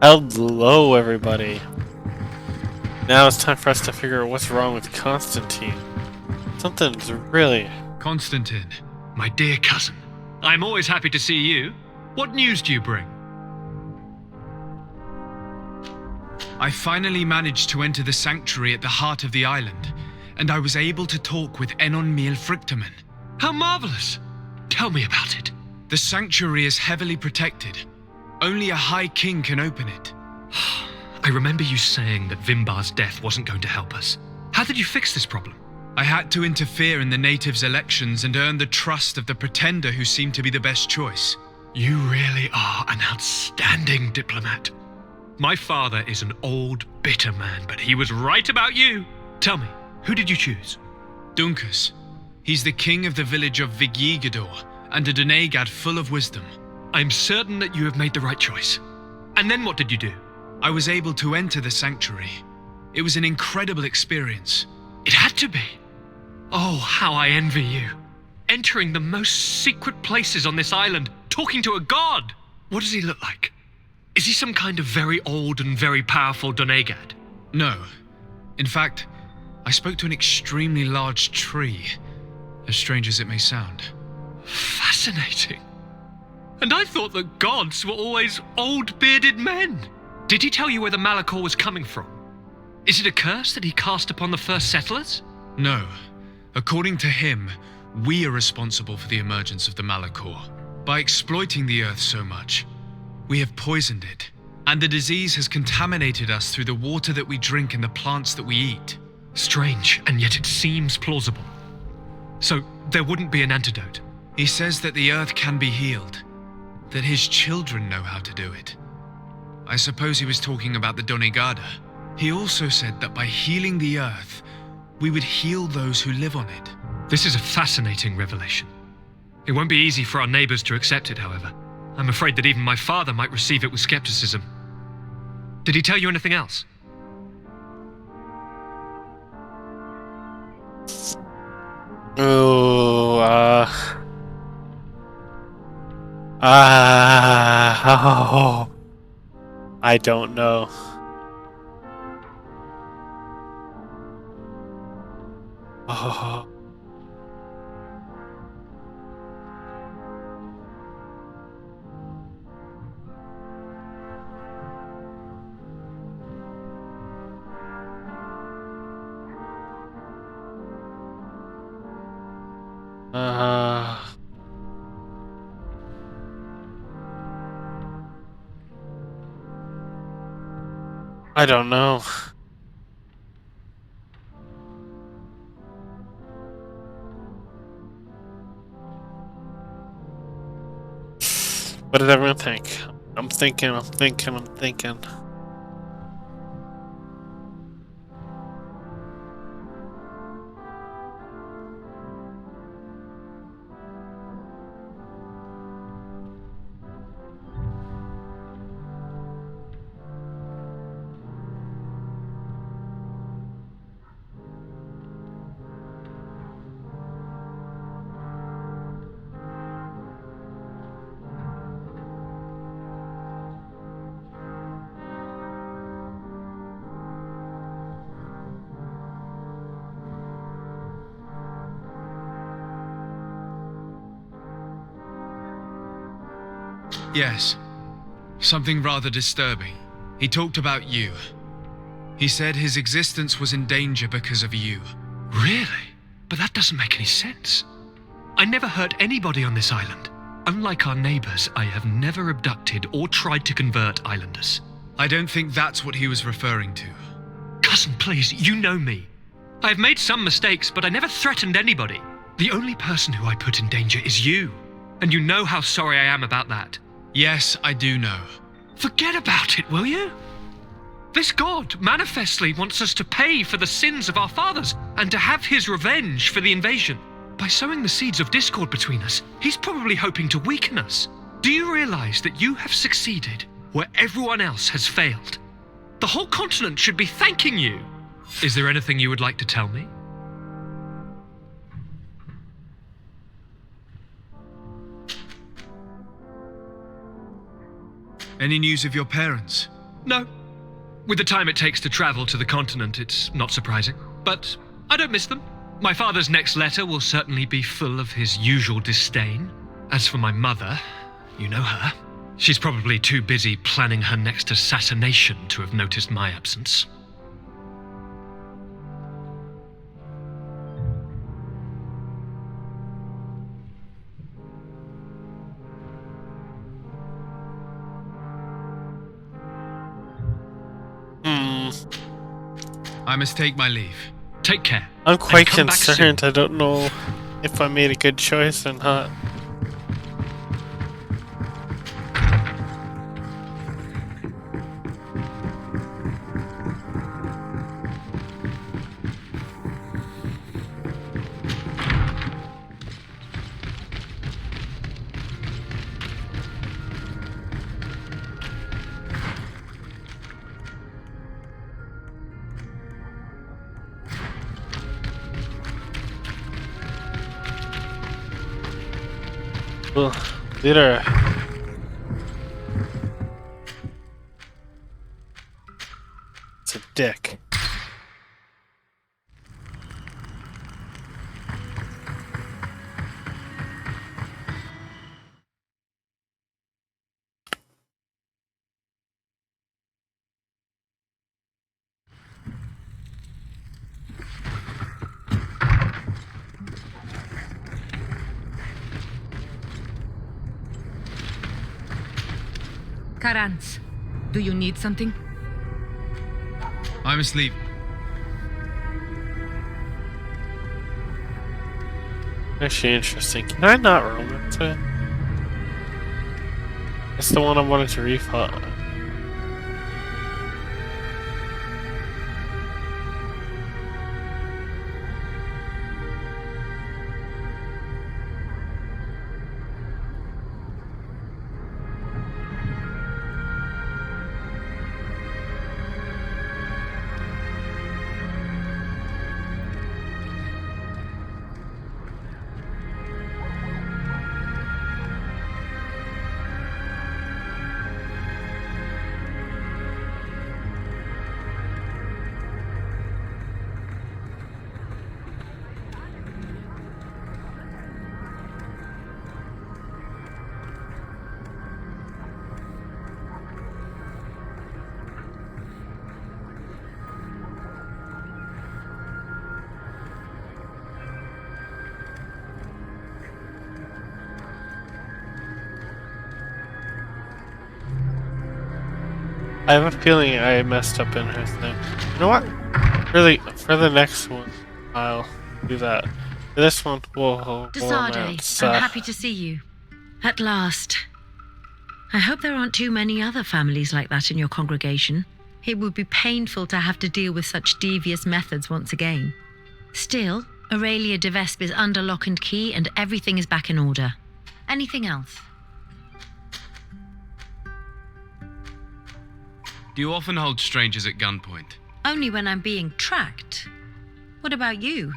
Hello, everybody. Now it's time for us to figure out what's wrong with Constantine. Something's really... Constantine, my dear cousin. I'm always happy to see you. What news do you bring? I finally managed to enter the sanctuary at the heart of the island, and I was able to talk with Enon Miel Frictamen. How marvelous! Tell me about it. The sanctuary is heavily protected. Only a High King can open it. I remember you saying that Vimbar's death wasn't going to help us. How did you fix this problem? I had to interfere in the natives' elections and earn the trust of the pretender who seemed to be the best choice. You really are an outstanding diplomat. My father is an old, bitter man, but he was right about you. Tell me, who did you choose? Dunkus. He's the king of the village of Vigyigador, and a Donegad full of wisdom. I'm certain that you have made the right choice. And then what did you do? I was able to enter the sanctuary. It was an incredible experience. It had to be. Oh, how I envy you. Entering the most secret places on this island, talking to a god. What does he look like? Is he some kind of very old and very powerful Donegad? No. In fact, I spoke to an extremely large tree, as strange as it may sound. Fascinating. And I thought that gods were always old bearded men. Did he tell you where the Malachor was coming from? Is it a curse that he cast upon the first settlers? No. According to him, we are responsible for the emergence of the Malachor. By exploiting the earth so much, we have poisoned it, and the disease has contaminated us through the water that we drink and the plants that we eat. Strange, and yet it seems plausible. So, there wouldn't be an antidote? He says that the earth can be healed, that his children know how to do it. I suppose he was talking about the Donegada. He also said that by healing the earth, we would heal those who live on it. This is a fascinating revelation. It won't be easy for our neighbors to accept it, however. I'm afraid that even my father might receive it with skepticism. Did he tell you anything else? Oh, oh, I don't know. Oh. I don't know. What did everyone think? I'm thinking. Yes. Something rather disturbing. He talked about you. He said his existence was in danger because of you. Really? But that doesn't make any sense. I never hurt anybody on this island. Unlike our neighbors, I have never abducted or tried to convert islanders. I don't think that's what he was referring to. Cousin, please, you know me. I have made some mistakes, but I never threatened anybody. The only person who I put in danger is you. And you know how sorry I am about that. Yes, I do know. Forget about it, will you? This god manifestly wants us to pay for the sins of our fathers and to have his revenge for the invasion. By sowing the seeds of discord between us, he's probably hoping to weaken us. Do you realize that you have succeeded where everyone else has failed? The whole continent should be thanking you. Is there anything you would like to tell me? Any news of your parents? No. With the time it takes to travel to the continent, it's not surprising. But I don't miss them. My father's next letter will certainly be full of his usual disdain. As for my mother, you know her. She's probably too busy planning her next assassination to have noticed my absence. I must take my leave. Take care. I'm quite come back concerned. soon. I don't know if I made a good choice or not. Well, leader. It's a dick. Karans, do you need something? I must leave. Actually interesting. Can I not romance it? It's the one I wanted to refund. I have a feeling I messed up in her thing. You know what? Really, for the next one, I'll do that. For this one, we'll Desade, romance. I'm happy to see you. At last. I hope there aren't too many other families like that in your congregation. It would be painful to have to deal with such devious methods once again. Still, Aurelia de Vespe is under lock and key and everything is back in order. Anything else? Do you often hold strangers at gunpoint? Only when I'm being tracked. What about you?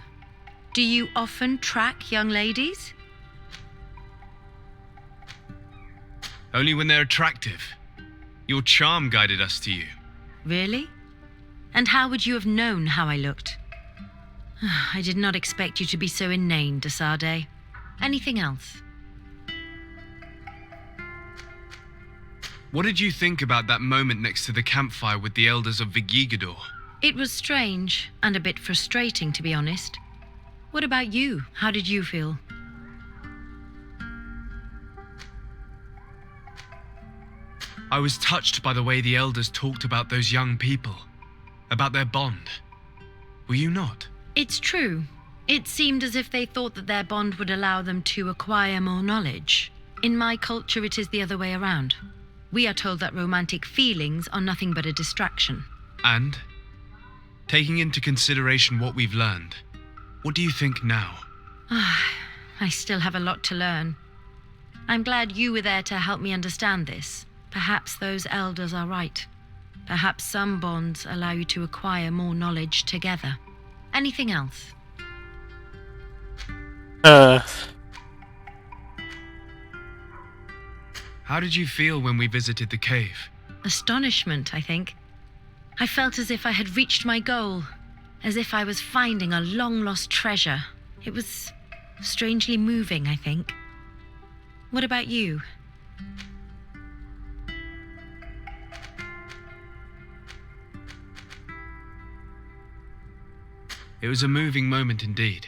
Do you often track young ladies? Only when they're attractive. Your charm guided us to you. Really? And how would you have known how I looked? I did not expect you to be so inane, Desade. Anything else? What did you think about that moment next to the campfire with the elders of Vigigador? It was strange and a bit frustrating, to be honest. What about you? How did you feel? I was touched by the way the elders talked about those young people, about their bond. Were you not? It's true. It seemed as if they thought that their bond would allow them to acquire more knowledge. In my culture, it is the other way around. We are told that romantic feelings are nothing but a distraction. And, taking into consideration what we've learned, what do you think now? I still have a lot to learn. I'm glad you were there to help me understand this. Perhaps those elders are right. Perhaps some bonds allow you to acquire more knowledge together. Anything else? How did you feel when we visited the cave? Astonishment, I think. I felt as if I had reached my goal, as if I was finding a long-lost treasure. It was strangely moving, I think. What about you? It was a moving moment indeed,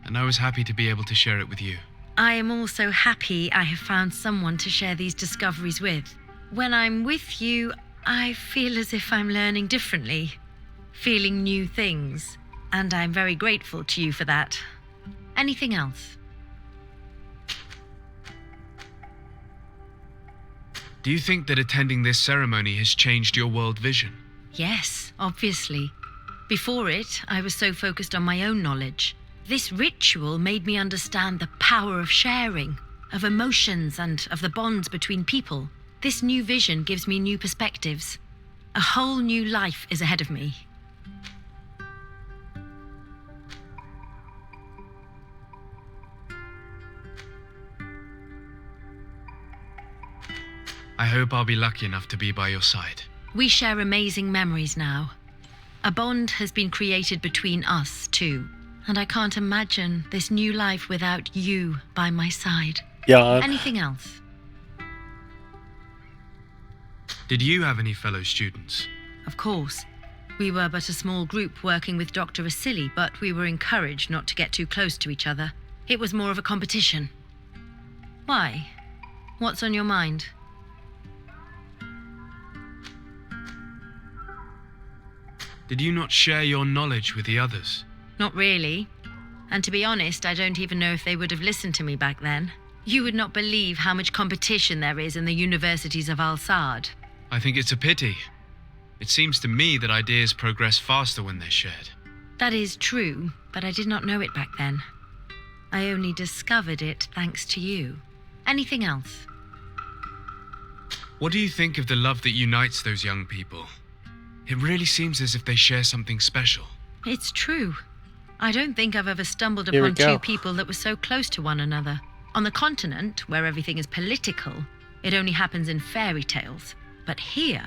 and I was happy to be able to share it with you. I am also happy I have found someone to share these discoveries with. When I'm with you, I feel as if I'm learning differently, feeling new things, and I'm very grateful to you for that. Anything else? Do you think that attending this ceremony has changed your world vision? Yes, obviously. Before it, I was so focused on my own knowledge. This ritual made me understand the power of sharing, of emotions, and of the bonds between people. This new vision gives me new perspectives. A whole new life is ahead of me. I hope I'll be lucky enough to be by your side. We share amazing memories now. A bond has been created between us two, and I can't imagine this new life without you by my side. Yeah. Anything else? Did you have any fellow students? Of course. We were but a small group working with Dr. Vasily, but we were encouraged not to get too close to each other. It was more of a competition. Why? What's on your mind? Did you not share your knowledge with the others? Not really. And to be honest, I don't even know if they would have listened to me back then. You would not believe how much competition there is in the universities of Al-Sad. I think it's a pity. It seems to me that ideas progress faster when they're shared. That is true, but I did not know it back then. I only discovered it thanks to you. Anything else? What do you think of the love that unites those young people? It really seems as if they share something special. It's true. I don't think I've ever stumbled Here we upon go. two people that were so close to one another. On the continent, where everything is political, it only happens in fairy tales. But here...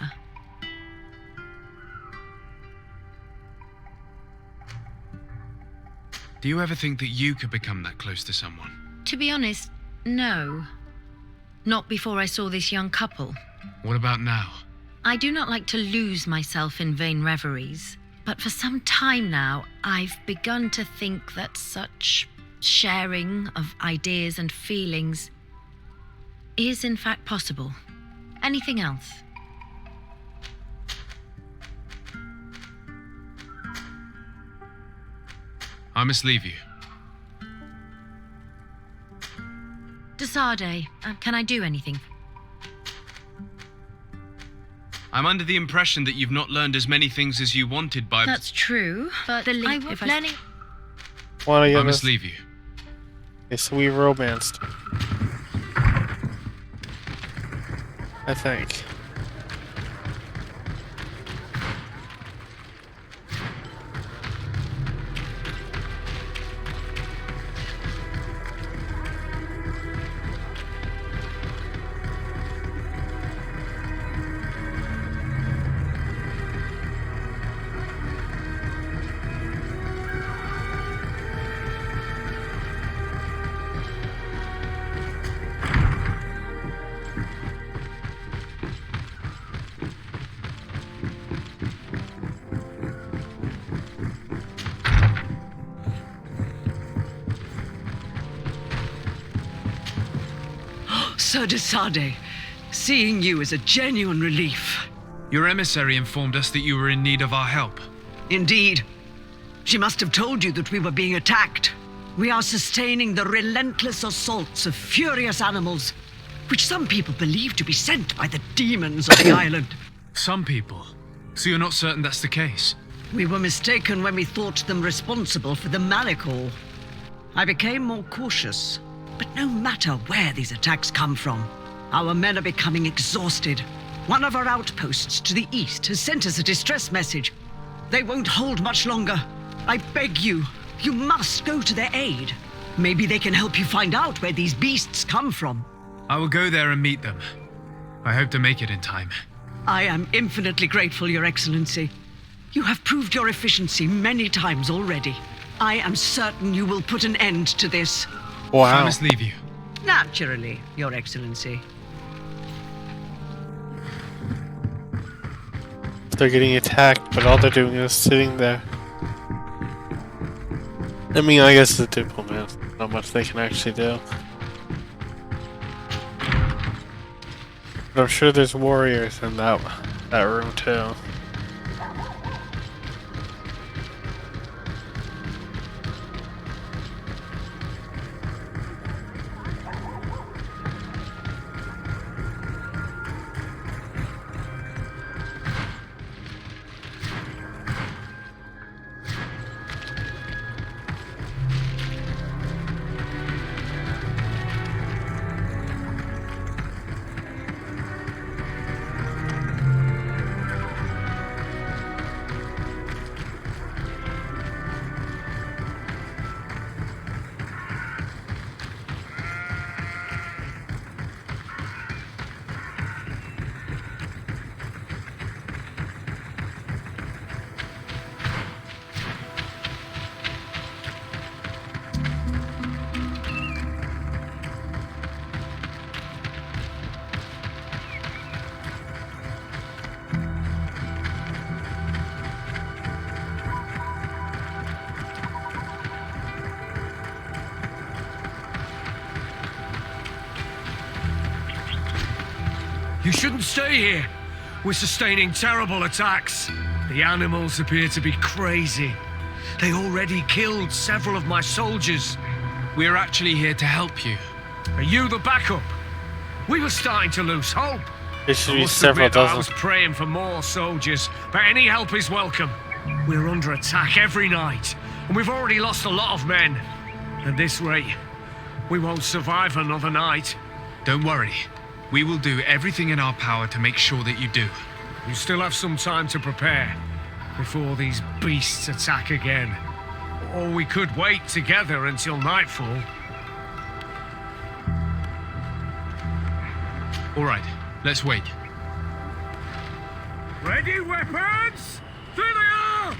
Do you ever think that you could become that close to someone? To be honest, no. Not before I saw this young couple. What about now? I do not like to lose myself in vain reveries, but for some time now, I've begun to think that such sharing of ideas and feelings is in fact possible. Anything else? I must leave you. Desade, can I do anything? I'm under the impression that you've not learned as many things as you wanted by... That's true, but the link of learning... Want to I get must this? leave you. Okay, so we romanced. I think. Sir Desade, seeing you is a genuine relief. Your emissary informed us that you were in need of our help. Indeed. She must have told you that we were being attacked. We are sustaining the relentless assaults of furious animals, which some people believe to be sent by the demons of the island. Some people. So you're not certain that's the case? We were mistaken when we thought them responsible for the Malikor. I became more cautious. But no matter where these attacks come from, our men are becoming exhausted. One of our outposts to the east has sent us a distress message. They won't hold much longer. I beg you, you must go to their aid. Maybe they can help you find out where these beasts come from. I will go there and meet them. I hope to make it in time. I am infinitely grateful, Your Excellency. You have proved your efficiency many times already. I am certain you will put an end to this. I Wow. must leave you. Naturally, Your Excellency. They're getting attacked, but all they're doing is sitting there. I mean, I guess the diplomats, not much they can actually do. But I'm sure there's warriors in that room too. You shouldn't stay here. We're sustaining terrible attacks. The animals appear to be crazy. They already killed several of my soldiers. We're actually here to help you. Are you the backup? We were starting to lose hope. There should I be must several admit, I was dozen. praying for more soldiers, but any help is welcome. We're under attack every night, and we've already lost a lot of men. At this rate, we won't survive another night. Don't worry. We will do everything in our power to make sure that you do. You still have some time to prepare before these beasts attack again. Or we could wait together until nightfall. All right, let's wait. Ready, weapons? There they are!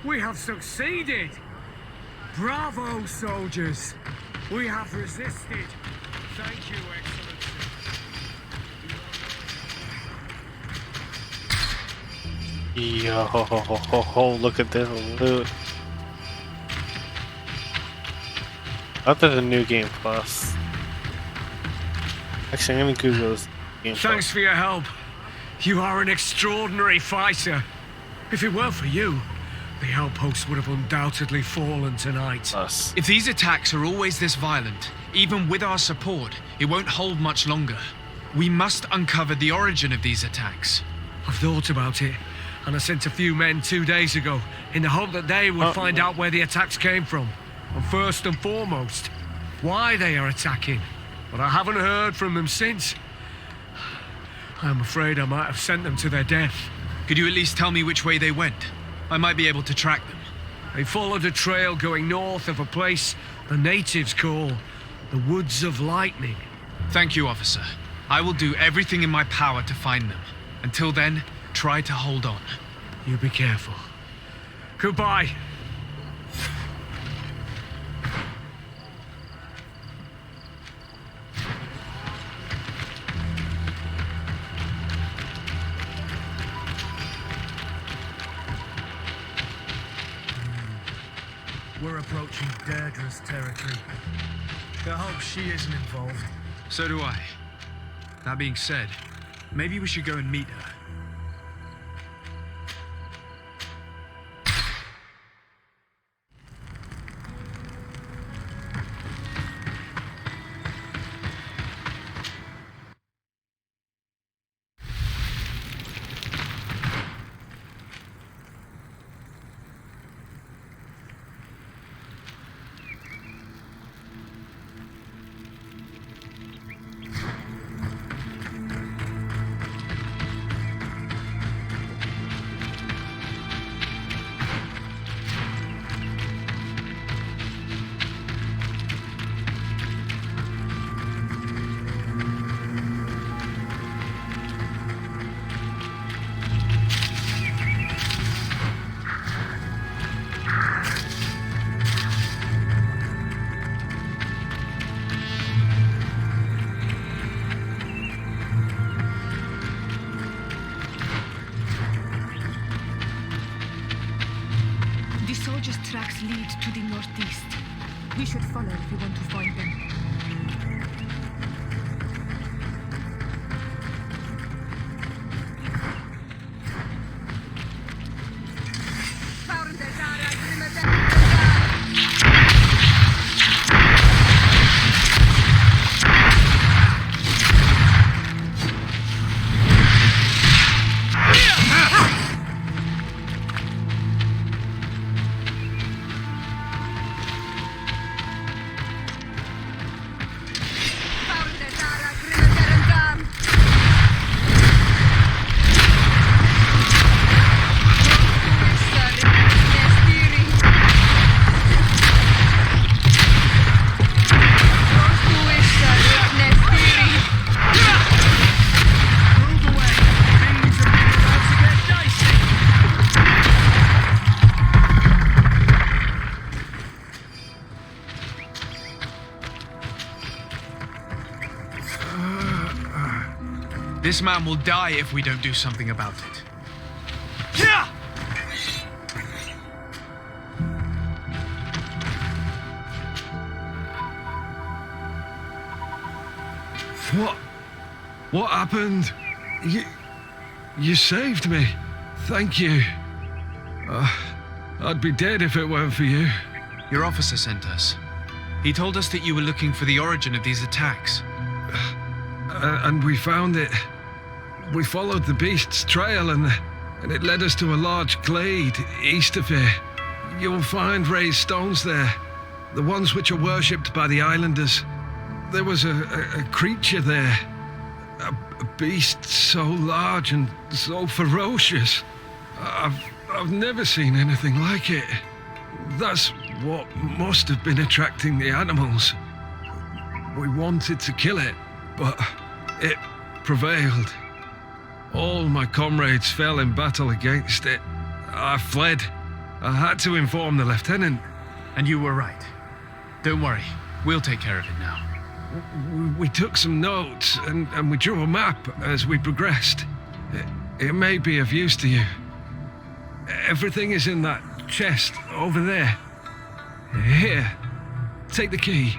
We have succeeded! Bravo, soldiers! We have resisted. Thank you, Excellency. Yo, look at this loot. I thought there's a new game plus. Actually, I'm gonna Google this game Thanks for your help. You are an extraordinary fighter. If it weren't for you, the outpost would have undoubtedly fallen tonight. plus. If these attacks are always this violent, even with our support, it won't hold much longer. We must uncover the origin of these attacks. I've thought about it, and I sent a few men 2 days ago in the hope that they would find out where the attacks came from. And first and foremost, why they are attacking. But I haven't heard from them since. I'm afraid I might have sent them to their death. Could you at least tell me which way they went? I might be able to track them. They followed a trail going north of a place the natives call the Woods of Lightning. Thank you, officer. I will do everything in my power to find them. Until then, try to hold on. You be careful. Goodbye. We're approaching Deirdre's territory. I hope she isn't involved. So do I. That being said, maybe we should go and meet her. The soldiers' tracks lead to the northeast. We should follow if we want to find them. This man will die if we don't do something about it. What happened? You saved me. Thank you. I'd be dead if it weren't for you. Your officer sent us. He told us that you were looking for the origin of these attacks. And we found it. We followed the beast's trail and it led us to a large glade east of here. You'll find raised stones there, the ones which are worshipped by the islanders. There was a creature there, a beast so large and so ferocious. I've never seen anything like it. That's what must have been attracting the animals. We wanted to kill it, but it prevailed. All my comrades fell in battle against it. I fled. I had to inform the lieutenant. And you were right. Don't worry, we'll take care of it now. We took some notes and we drew a map as we progressed. It may be of use to you. Everything is in that chest over there. Here, take the key.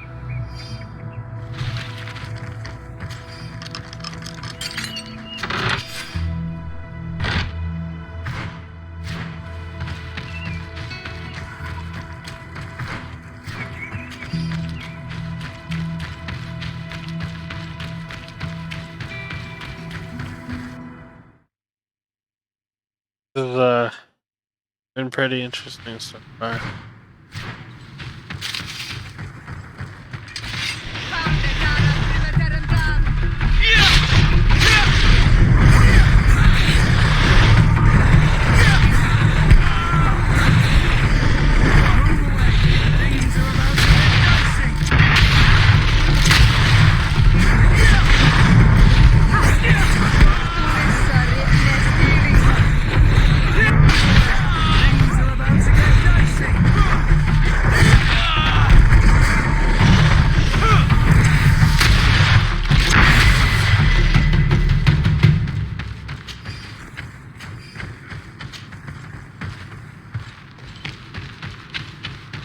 This has been pretty interesting so far.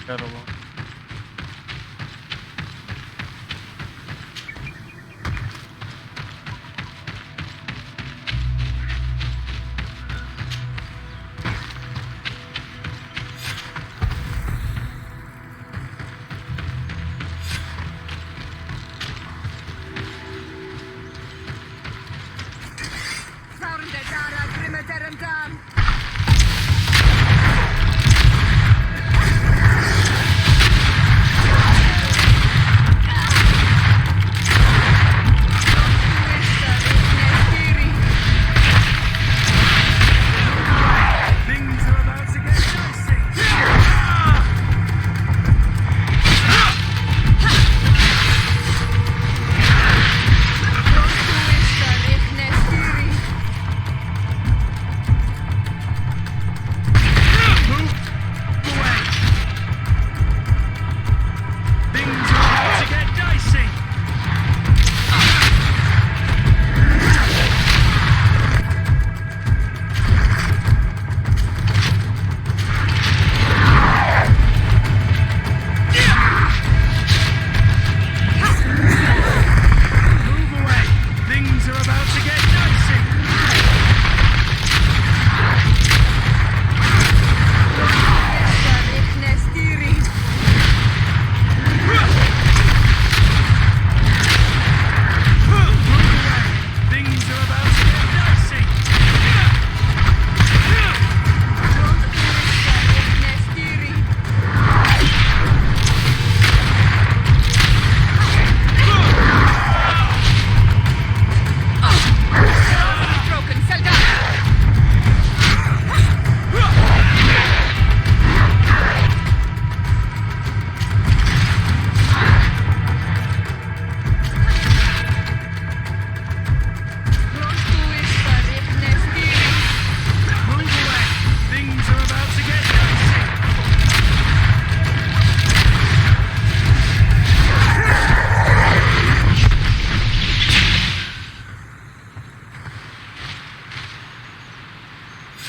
Incredible. Things are about to get dicey. Things are about to get dicey. Move away. Things are about to get dicey. Things are about to get dicey. Move away. Things are about to get dicey.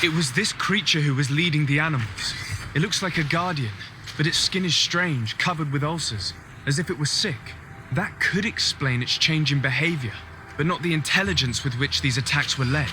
It was this creature who was leading the animals. It looks like a guardian, but its skin is strange, covered with ulcers, as if it was sick. That could explain its change in behavior, but not the intelligence with which these attacks were led.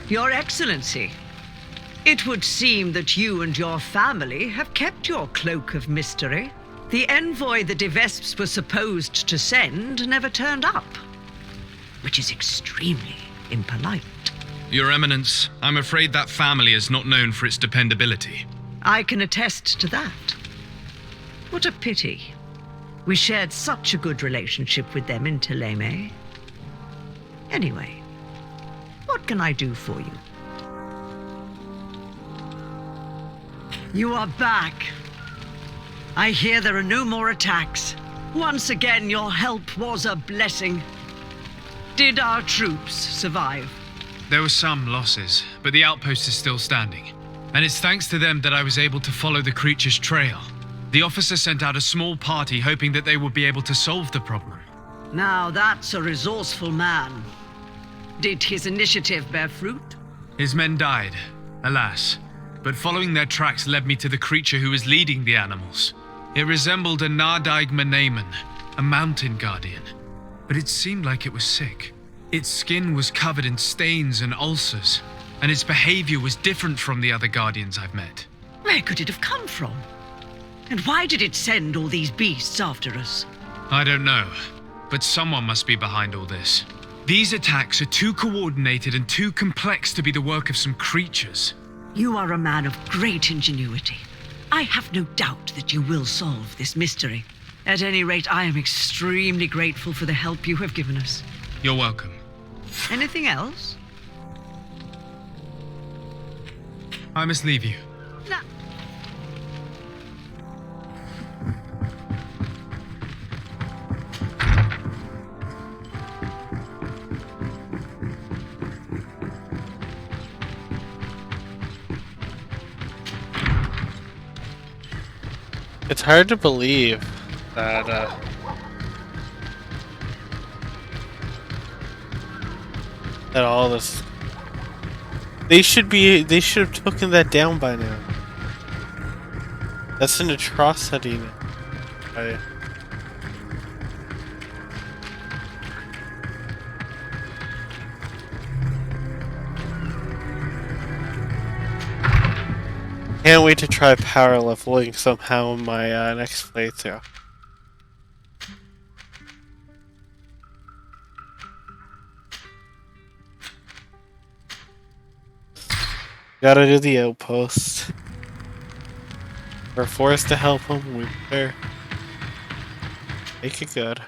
Your Excellency, it would seem that you and your family have kept your cloak of mystery. The envoy the de Vesps were supposed to send never turned up, which is extremely impolite. Your Eminence, I'm afraid that family is not known for its dependability. I can attest to that. What a pity. We shared such a good relationship with them in Teleme. Anyway, what can I do for you? You are back. I hear there are no more attacks. Once again, your help was a blessing. Did our troops survive? There were some losses, but the outpost is still standing. And it's thanks to them that I was able to follow the creature's trail. The officer sent out a small party hoping that they would be able to solve the problem. Now that's a resourceful man. Did his initiative bear fruit? His men died, alas. But following their tracks led me to the creature who was leading the animals. It resembled a Nardaig Menaemon, a mountain guardian. But it seemed like it was sick. Its skin was covered in stains and ulcers, and its behavior was different from the other guardians I've met. Where could it have come from? And why did it send all these beasts after us? I don't know, but someone must be behind all this. These attacks are too coordinated and too complex to be the work of some creatures. You are a man of great ingenuity. I have no doubt that you will solve this mystery. At any rate, I am extremely grateful for the help you have given us. You're welcome. Anything else? I must leave you. No. It's hard to believe that that all this. They should have taken that down by now. That's an atrocity now. Can't wait to try power leveling somehow in my next playthrough. Gotta do the outpost. We're forced to help him. We better make it good.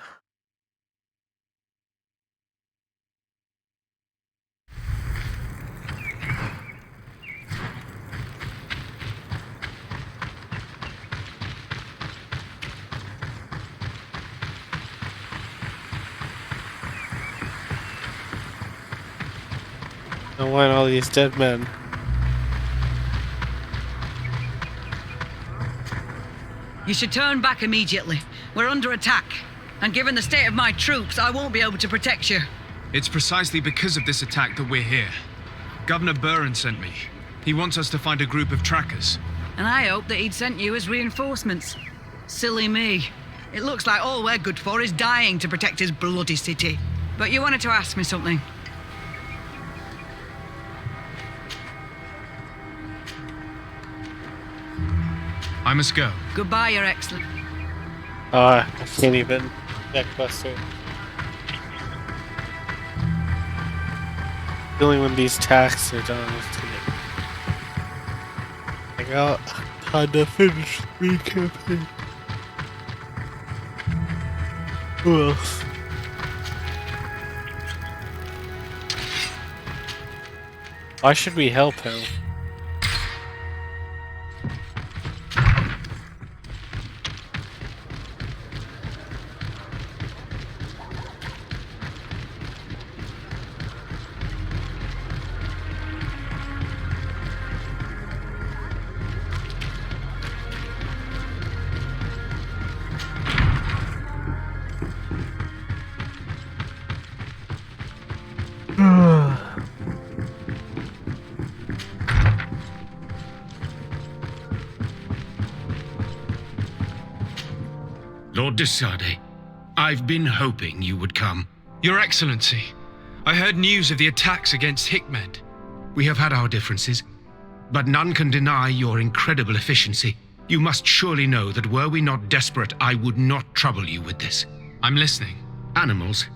I don't want all these dead men. You should turn back immediately. We're under attack. And given the state of my troops, I won't be able to protect you. It's precisely because of this attack that we're here. Governor Buren sent me. He wants us to find a group of trackers. And I hope that he'd sent you as reinforcements. Silly me. It looks like all we're good for is dying to protect his bloody city. But you wanted to ask me something. I must go. Goodbye, Your Excellency. I can't even. Neckbuster. Feeling when these tasks are done is gonna. I got time to finish the campaign. Who else? Why should we help him? Lord de Sade, I've been hoping you would come. Your Excellency, I heard news of the attacks against Hickmed. We have had our differences, but none can deny your incredible efficiency. You must surely know that were we not desperate, I would not trouble you with this. I'm listening. Animals,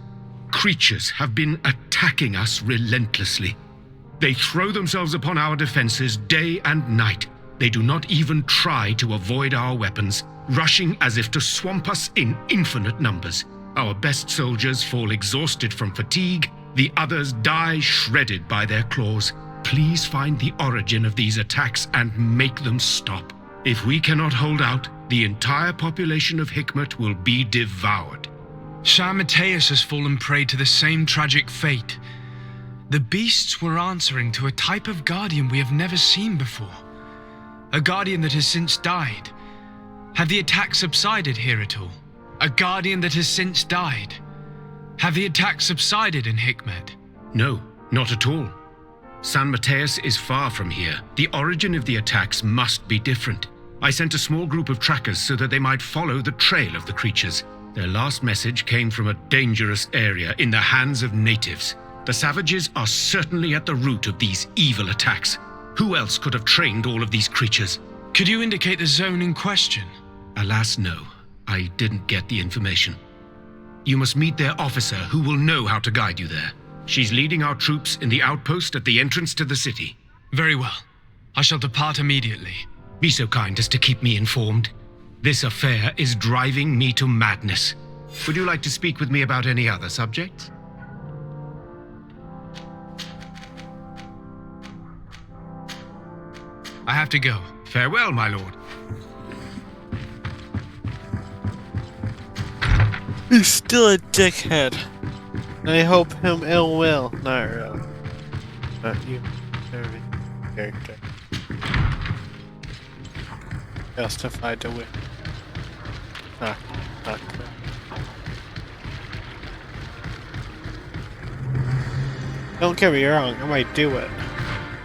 creatures have been attacking us relentlessly. They throw themselves upon our defenses day and night. They do not even try to avoid our weapons, rushing as if to swamp us in infinite numbers. Our best soldiers fall exhausted from fatigue. The others die shredded by their claws. Please find the origin of these attacks and make them stop. If we cannot hold out, the entire population of Hikmet will be devoured. Shah Mateus has fallen prey to the same tragic fate. The beasts were answering to a type of guardian we have never seen before. A guardian that has since died. Have the attacks subsided here at all? A guardian that has since died. Have the attacks subsided in Hikmet? No, not at all. San Mateus is far from here. The origin of the attacks must be different. I sent a small group of trackers so that they might follow the trail of the creatures. Their last message came from a dangerous area in the hands of natives. The savages are certainly at the root of these evil attacks. Who else could have trained all of these creatures? Could you indicate the zone in question? Alas, no. I didn't get the information. You must meet their officer, who will know how to guide you there. She's leading our troops in the outpost at the entrance to the city. Very well. I shall depart immediately. Be so kind as to keep me informed. This affair is driving me to madness. Would you like to speak with me about any other subjects? I have to go. Farewell, my lord. He's still a dickhead. I hope him ill will. Not really. Not you. Every character. Justified to win. Not good. Don't get me wrong, I might do it.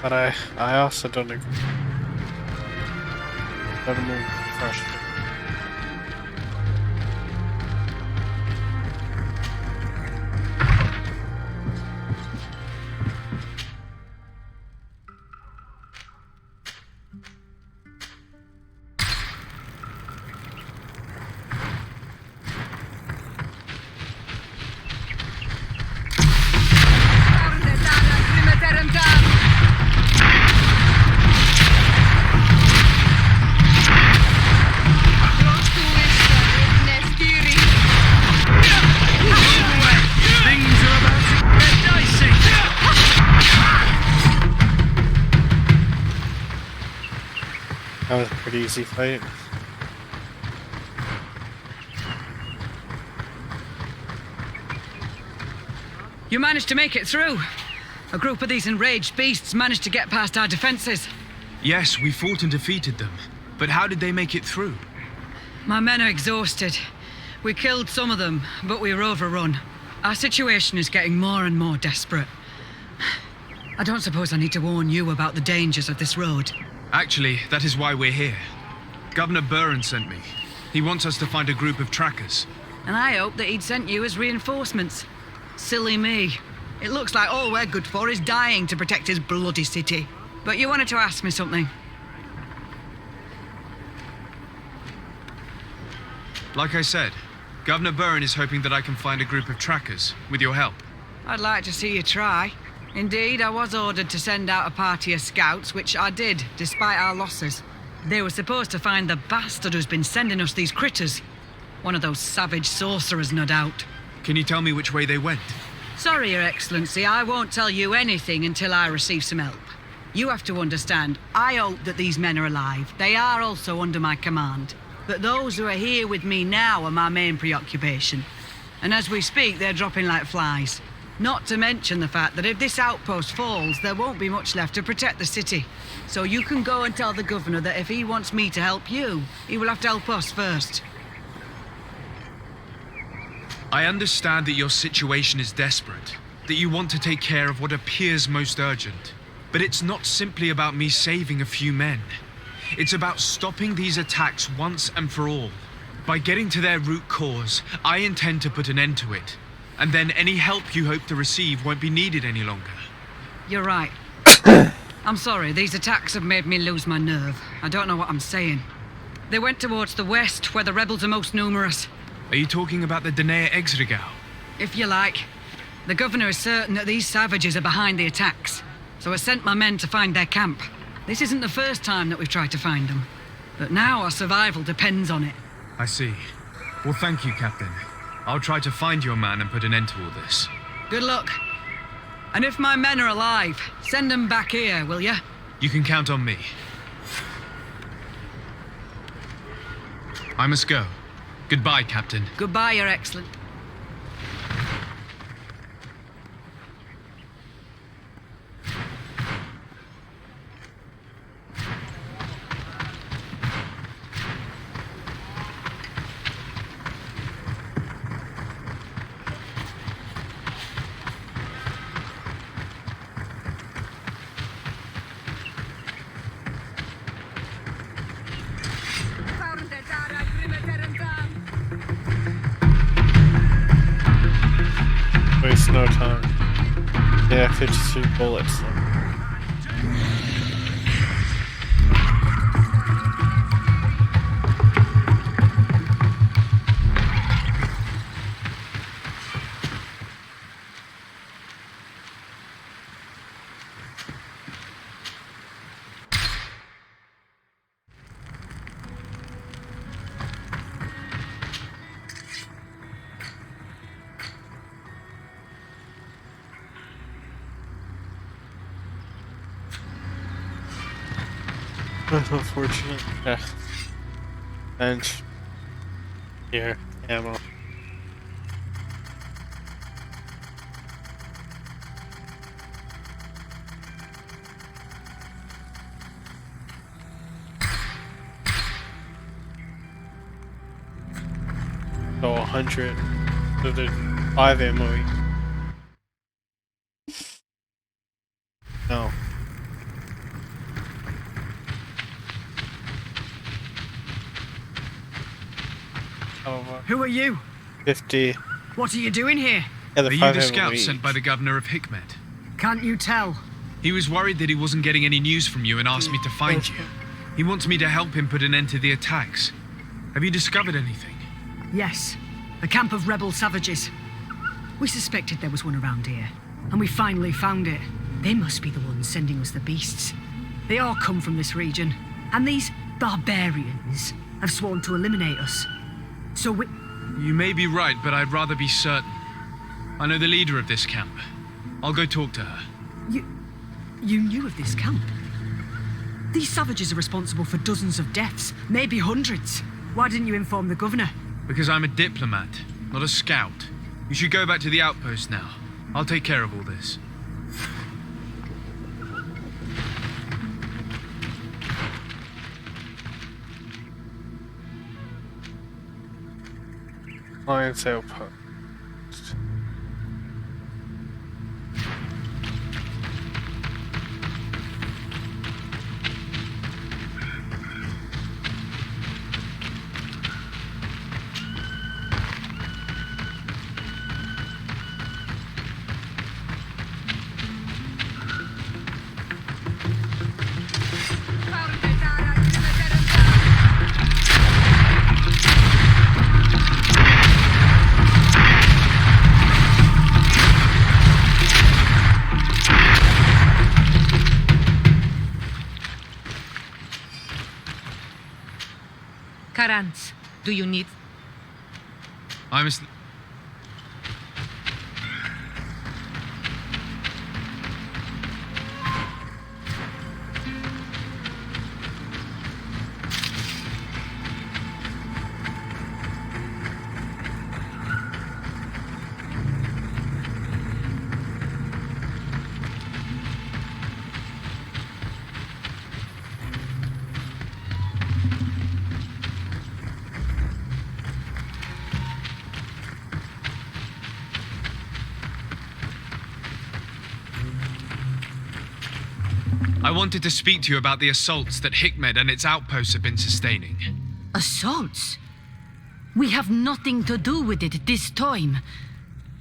But I also don't agree. Gotta move first. That was a pretty easy fight. You managed to make it through. A group of these enraged beasts managed to get past our defenses. Yes, we fought and defeated them. But how did they make it through? My men are exhausted. We killed some of them, but we were overrun. Our situation is getting more and more desperate. I don't suppose I need to warn you about the dangers of this road. Actually, that is why we're here. Governor Burren sent me. He wants us to find a group of trackers. And I hope that he'd sent you as reinforcements. Silly me. It looks like all we're good for is dying to protect his bloody city. But you wanted to ask me something. Like I said, Governor Burren is hoping that I can find a group of trackers, with your help. I'd like to see you try. Indeed, I was ordered to send out a party of scouts, which I did, despite our losses. They were supposed to find the bastard who's been sending us these critters. One of those savage sorcerers, no doubt. Can you tell me which way they went? Sorry, Your Excellency, I won't tell you anything until I receive some help. You have to understand, I hope that these men are alive. They are also under my command. But those who are here with me now are my main preoccupation. And as we speak, they're dropping like flies. Not to mention the fact that if this outpost falls, there won't be much left to protect the city. So you can go and tell the governor that if he wants me to help you, he will have to help us first. I understand that your situation is desperate, that you want to take care of what appears most urgent. But it's not simply about me saving a few men. It's about stopping these attacks once and for all. By getting to their root cause, I intend to put an end to it. And then any help you hope to receive won't be needed any longer. You're right. I'm sorry, these attacks have made me lose my nerve. I don't know what I'm saying. They went towards the west, where the rebels are most numerous. Are you talking about the Danea Exregau? If you like. The governor is certain that these savages are behind the attacks, so I sent my men to find their camp. This isn't the first time that we've tried to find them, but now our survival depends on it. I see. Well, thank you, Captain. I'll try to find your man and put an end to all this. Good luck. And if my men are alive, send them back here, will you? You can count on me. I must go. Goodbye, Captain. Goodbye, Your Excellent. Waste no time. Yeah, 52 bullets. Unfortunate. Yeah. Bench. Here. Ammo. So 100. So there's 5 ammo each. No. Who are you? 50. What are you doing here? Yeah, Are you 5 the ammo scout each. sent by the governor of Hikmet? Can't you tell? He was worried that he wasn't getting any news from you and asked me to find you. He wants me to help him put an end to the attacks. Have you discovered anything? Yes. A camp of rebel savages. We suspected there was one around here, and we finally found it. They must be the ones sending us the beasts. They all come from this region, and these barbarians have sworn to eliminate us. So we... You may be right, but I'd rather be certain. I know the leader of this camp. I'll go talk to her. You knew of this camp? These savages are responsible for dozens of deaths, maybe hundreds. Why didn't you inform the governor? Because I'm a diplomat, not a scout. You should go back to the outpost now. I'll take care of all this. Alliance outpost. Karans, do you need... I must... I wanted to speak to you about the assaults that Hikmet and its outposts have been sustaining. Assaults? We have nothing to do with it this time.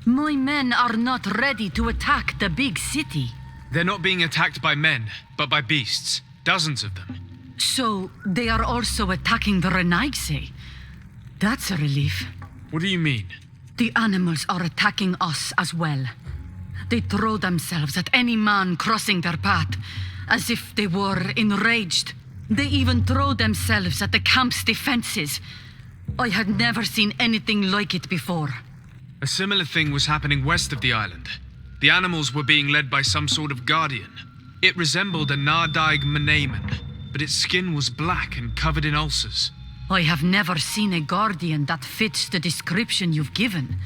My men are not ready to attack the big city. They're not being attacked by men, but by beasts. Dozens of them. So, they are also attacking the Renaigse. That's a relief. What do you mean? The animals are attacking us as well. They throw themselves at any man crossing their path, as if they were enraged. They even throw themselves at the camp's defenses. I had never seen anything like it before. A similar thing was happening west of the island. The animals were being led by some sort of guardian. It resembled a Nardaig Menaemon, but its skin was black and covered in ulcers. I have never seen a guardian that fits the description you've given.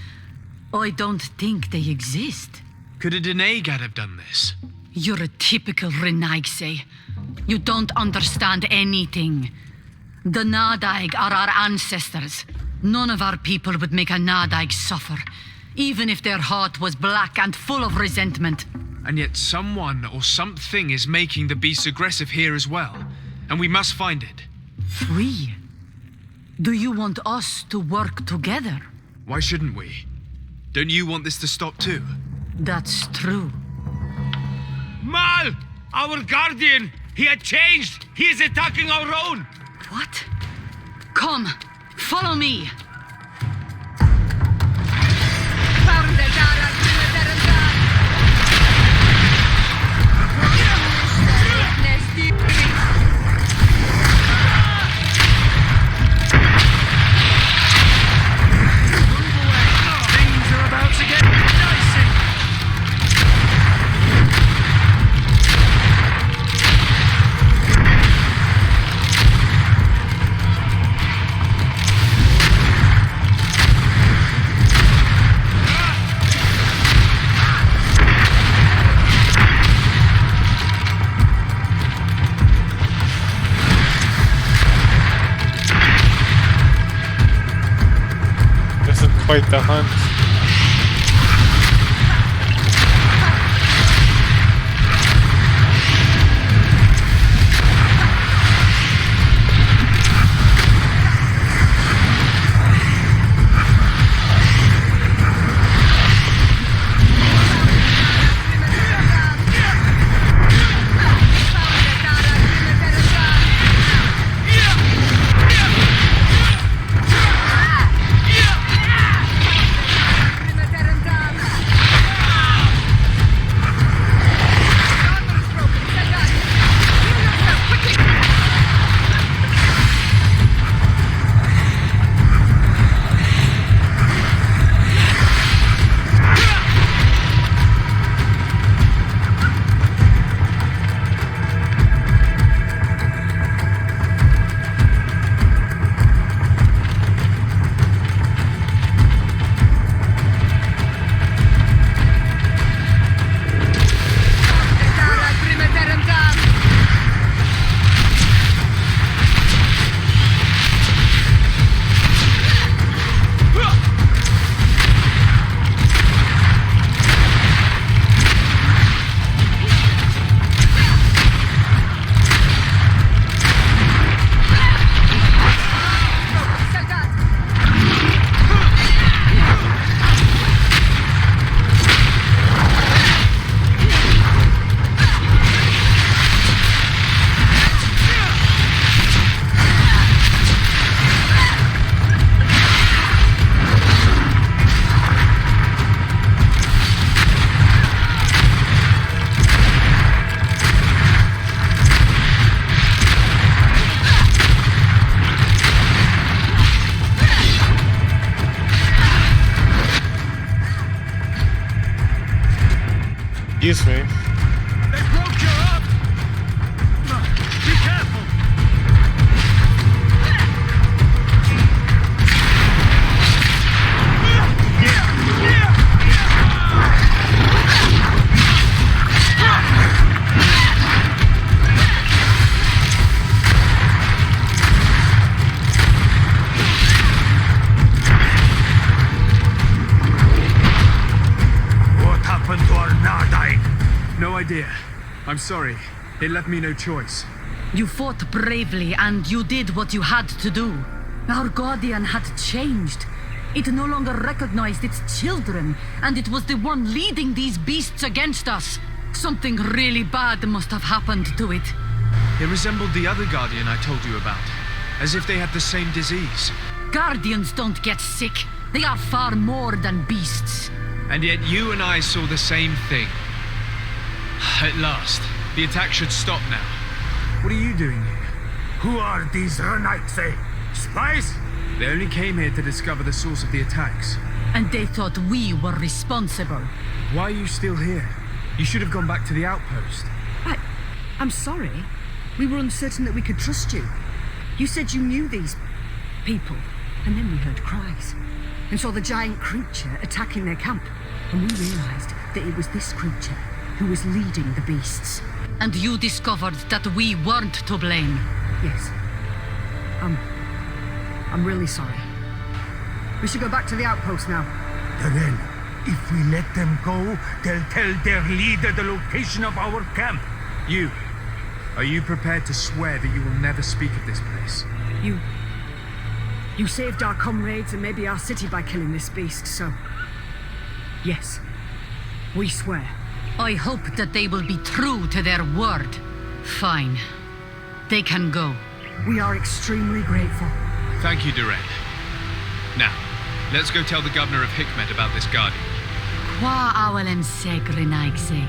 I don't think they exist. Could a Denaigad have done this? You're a typical Renaigse. You don't understand anything. The Nardaig are our ancestors. None of our people would make a Nardaig suffer, even if their heart was black and full of resentment. And yet someone or something is making the beasts aggressive here as well. And we must find it. We? Do you want us to work together? Why shouldn't we? Don't you want this to stop too? That's true. Mal! Our guardian! He had changed! He is attacking our own! What? Come, follow me. Things are about to get dicey. This is quite the hunt. Excuse me. They broke your up! Be careful! What happened to our Nardaig? No idea. I'm sorry. It left me no choice. You fought bravely and you did what you had to do. Our guardian had changed. It no longer recognized its children, and it was the one leading these beasts against us. Something really bad must have happened to it. It resembled the other Guardian I told you about, as if they had the same disease. Guardians don't get sick. They are far more than beasts. And yet you and I saw the same thing. At last, the attack should stop now. What are you doing here? Who are these Renites? Spies? They only came here to discover the source of the attacks. And they thought we were responsible. Why are you still here? You should have gone back to the outpost. I'm sorry. We were uncertain that we could trust you. You said you knew these people, and then we heard cries and saw the giant creature attacking their camp. And we realized that it was this creature who was leading the beasts. And you discovered that we weren't to blame. Yes. I'm really sorry. We should go back to the outpost now. Then, if we let them go, they'll tell their leader the location of our camp. Are you prepared to swear that you will never speak of this place? You saved our comrades and maybe our city by killing this beast, so... Yes. We swear. I hope that they will be true to their word. Fine. They can go. We are extremely grateful. Thank you, Duran. Now, let's go tell the governor of Hikmet about this Guardian. Qua awalem segrenaigse.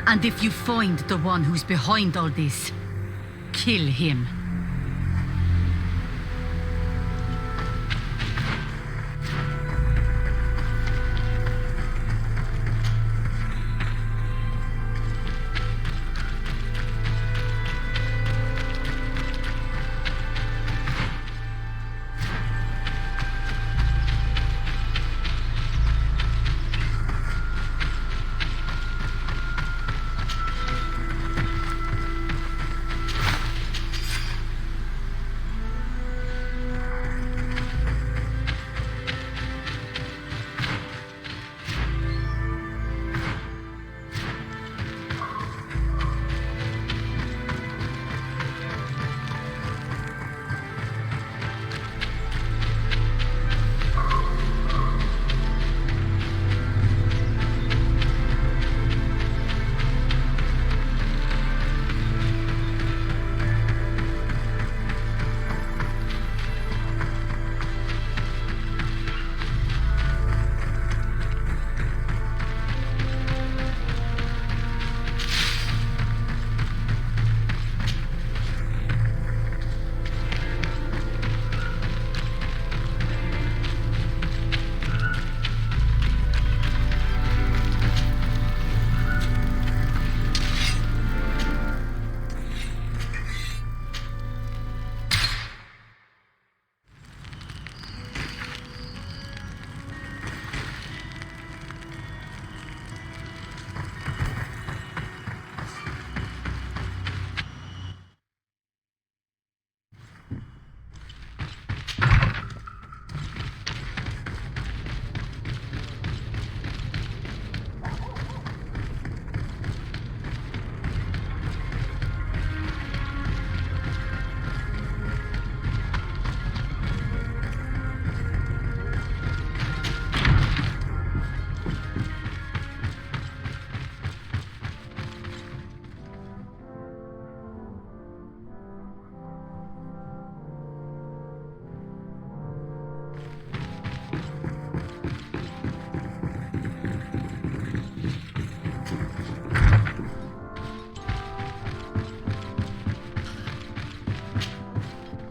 And if you find the one who's behind all this, kill him.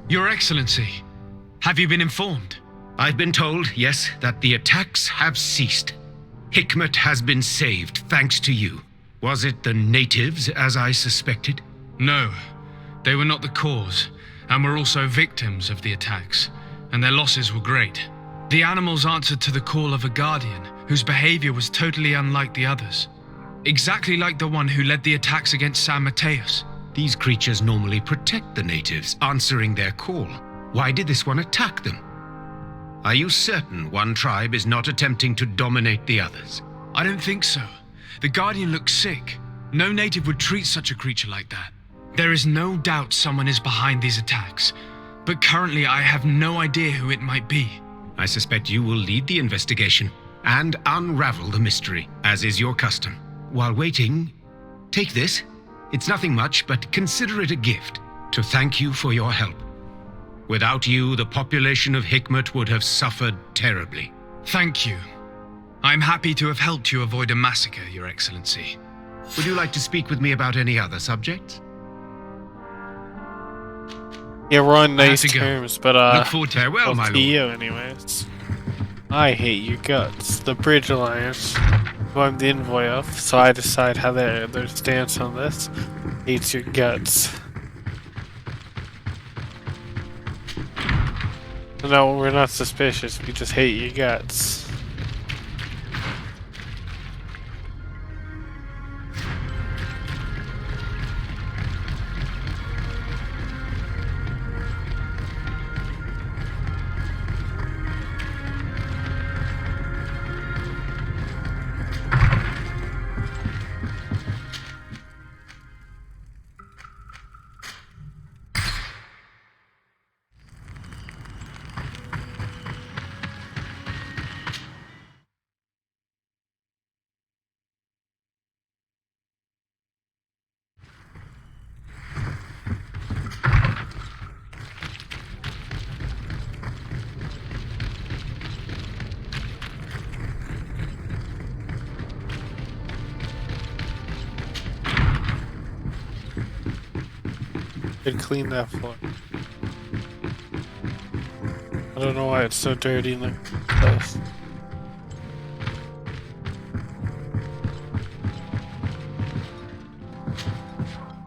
Your Excellency, have you been informed? I've been told, yes, that the attacks have ceased. Hikmet has been saved, thanks to you. Was it the natives, as I suspected? No, they were not the cause, and were also victims of the attacks, and their losses were great. The animals answered to the call of a guardian, whose behavior was totally unlike the others. Exactly like the one who led the attacks against San Mateus. These creatures normally protect the natives, answering their call. Why did this one attack them? Are you certain one tribe is not attempting to dominate the others? I don't think so. The Guardian looks sick. No native would treat such a creature like that. There is no doubt someone is behind these attacks, but currently I have no idea who it might be. I suspect you will lead the investigation and unravel the mystery, as is your custom. While waiting, Take this. It's nothing much, but consider it a gift to thank you for your help. Without you, the population of Hikmet would have suffered terribly. Thank you. I'm happy to have helped you avoid a massacre, Your Excellency. Would you like to speak with me about any other subjects? Yeah, we're on nice to go. terms, but Look forward to Farewell, well, my to lord. you anyways. I hate your guts. The Bridge Alliance, who I'm the envoy of, so I decide how their stance on this, hates your guts. No, we're not suspicious, we just hate your guts. Could clean that floor. I don't know why it's so dirty in the place.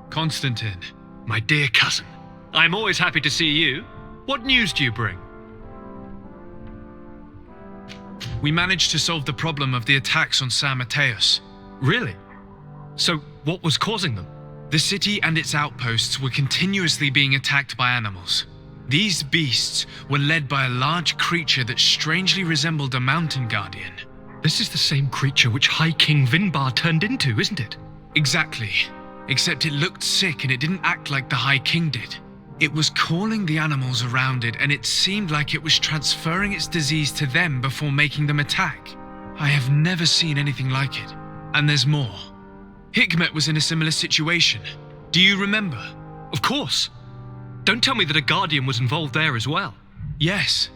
Constantine, my dear cousin. I'm always happy to see you. What news do you bring? We managed to solve the problem of the attacks on San Mateus. Really? So, what was causing them? The city and its outposts were continuously being attacked by animals. These beasts were led by a large creature that strangely resembled a mountain guardian. This is the same creature which High King Vinbar turned into, isn't it? Exactly. Except it looked sick and it didn't act like the High King did. It was calling the animals around it, and it seemed like it was transferring its disease to them before making them attack. I have never seen anything like it. And there's more. Hikmet was in a similar situation. Do you remember? Of course. Don't tell me that a guardian was involved there as well. Yes.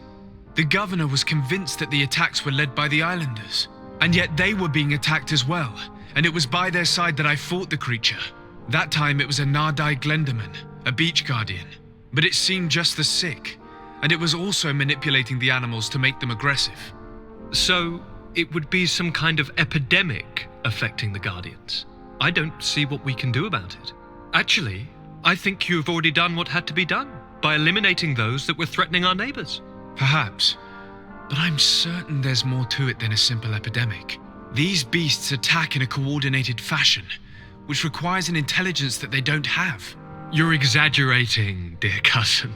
The governor was convinced that the attacks were led by the islanders. And yet they were being attacked as well. And it was by their side that I fought the creature. That time it was a Nardai Glenderman, a beach guardian. But it seemed just as sick. And it was also manipulating the animals to make them aggressive. So, it would be some kind of epidemic affecting the guardians. I don't see what we can do about it. Actually, I think you've already done what had to be done by eliminating those that were threatening our neighbors. Perhaps. But I'm certain there's more to it than a simple epidemic. These beasts attack in a coordinated fashion, which requires an intelligence that they don't have. You're exaggerating, dear cousin.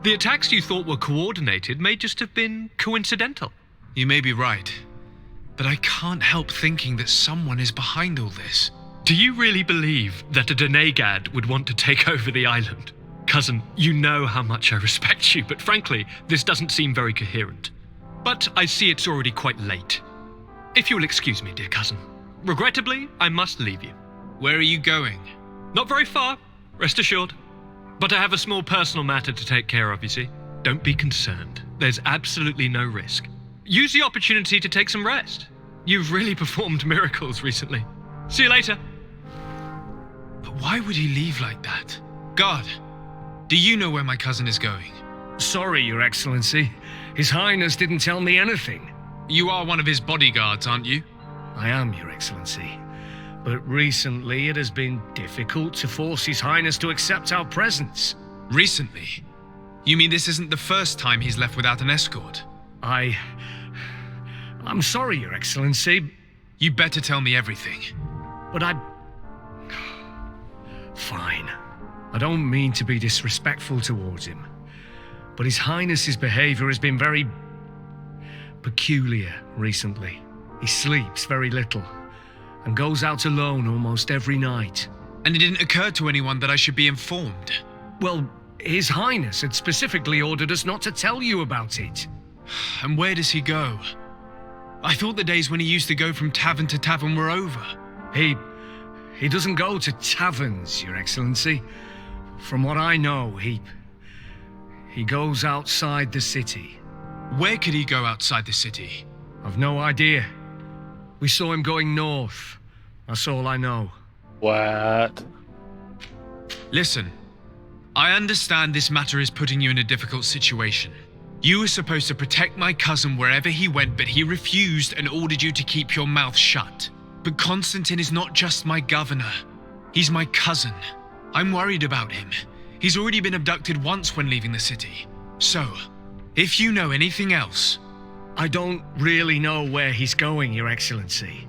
The attacks you thought were coordinated may just have been coincidental. You may be right, but I can't help thinking that someone is behind all this. Do you really believe that a Denegad would want to take over the island? Cousin, you know how much I respect you, but frankly, this doesn't seem very coherent. But I see it's already quite late. If you'll excuse me, dear cousin. Regrettably, I must leave you. Where are you going? Not very far, rest assured. But I have a small personal matter to take care of, you see. Don't be concerned. There's absolutely no risk. Use the opportunity to take some rest. You've really performed miracles recently. See you later. But why would he leave like that? God, do you know where my cousin is going? Sorry, Your Excellency. His Highness didn't tell me anything. You are one of his bodyguards, aren't you? I am, Your Excellency. But recently it has been difficult to force His Highness to accept our presence. Recently? You mean this isn't the first time he's left without an escort? I'm sorry, Your Excellency. You better tell me everything. But Fine. I don't mean to be disrespectful towards him. But His Highness's behavior has been very peculiar recently. He sleeps very little and goes out alone almost every night. And it didn't occur to anyone that I should be informed? Well, His Highness had specifically ordered us not to tell you about it. And where does he go? I thought the days when he used to go from tavern to tavern were over. He He doesn't go to taverns, Your Excellency. From what I know, he goes outside the city. Where could he go outside the city? I've no idea. We saw him going north. That's all I know. What? Listen, I understand this matter is putting you in a difficult situation. You were supposed to protect my cousin wherever he went, but he refused and ordered you to keep your mouth shut. But Constantine is not just my governor. He's my cousin. I'm worried about him. He's already been abducted once when leaving the city. So, if you know anything else... I don't really know where he's going, Your Excellency.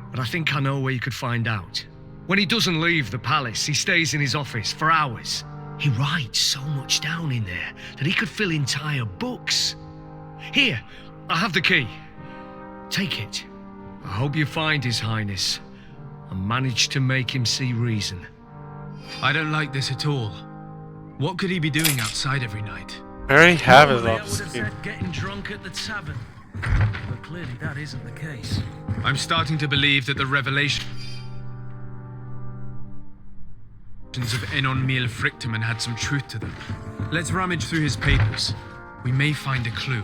But I think I know where you could find out. When he doesn't leave the palace, he stays in his office for hours. He writes so much down in there that he could fill entire books. Here, I have the key. Take it. I hope you find His Highness and manage to make him see reason. I don't like this at all. What could he be doing outside every night? I already have his Normally, I off would have screen. said getting drunk at the tavern. But clearly that isn't the case. I'm starting to believe that the revelations of Enon Miel Frictiman had some truth to them. Let's rummage through his papers. We may find a clue.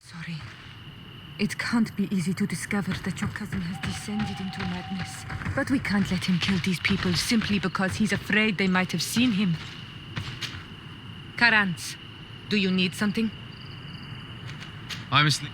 Sorry. It can't be easy to discover that your cousin has descended into madness. But we can't let him kill these people simply because he's afraid they might have seen him. Karans, do you need something? I'm asleep.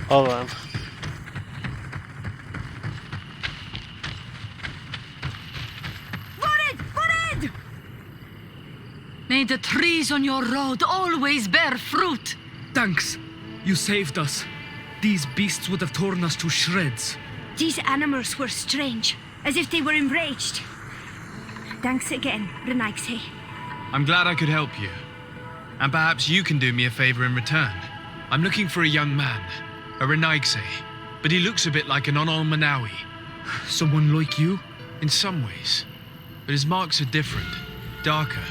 Hold on. May the trees on your road always bear fruit. Thanks. You saved us. These beasts would have torn us to shreds. These animals were strange, as if they were enraged. Thanks again, Renaigse. I'm glad I could help you. And perhaps you can do me a favor in return. I'm looking for a young man, a Renaigse, but he looks a bit like an Onol Manawi. Someone like you? In some ways. But his marks are different, darker.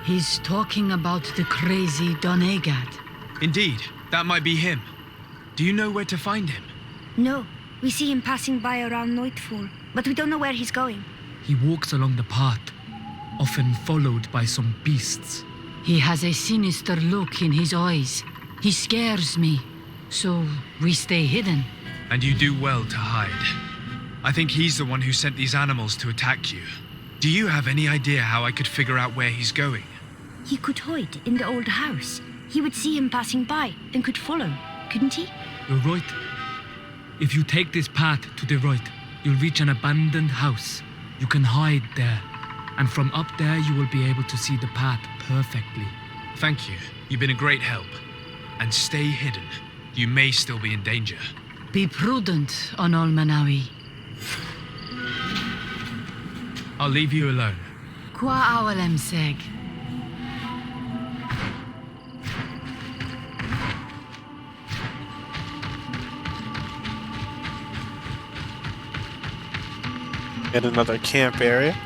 He's talking about the crazy Donegad. Indeed, that might be him. Do you know where to find him? No, we see him passing by around nightfall, but we don't know where he's going. He walks along the path, often followed by some beasts. He has a sinister look in his eyes. He scares me, so we stay hidden. And you do well to hide. I think he's the one who sent these animals to attack you. Do you have any idea how I could figure out where he's going? He could hide in the old house. He would see him passing by and could follow, couldn't he? You're right. If you take this path to the right, you'll reach an abandoned house. You can hide there. And from up there, you will be able to see the path perfectly. Thank you. You've been a great help. And stay hidden. You may still be in danger. Be prudent, Onol Manawi. I'll leave you alone. Kwa awalem seg. Get another camp area.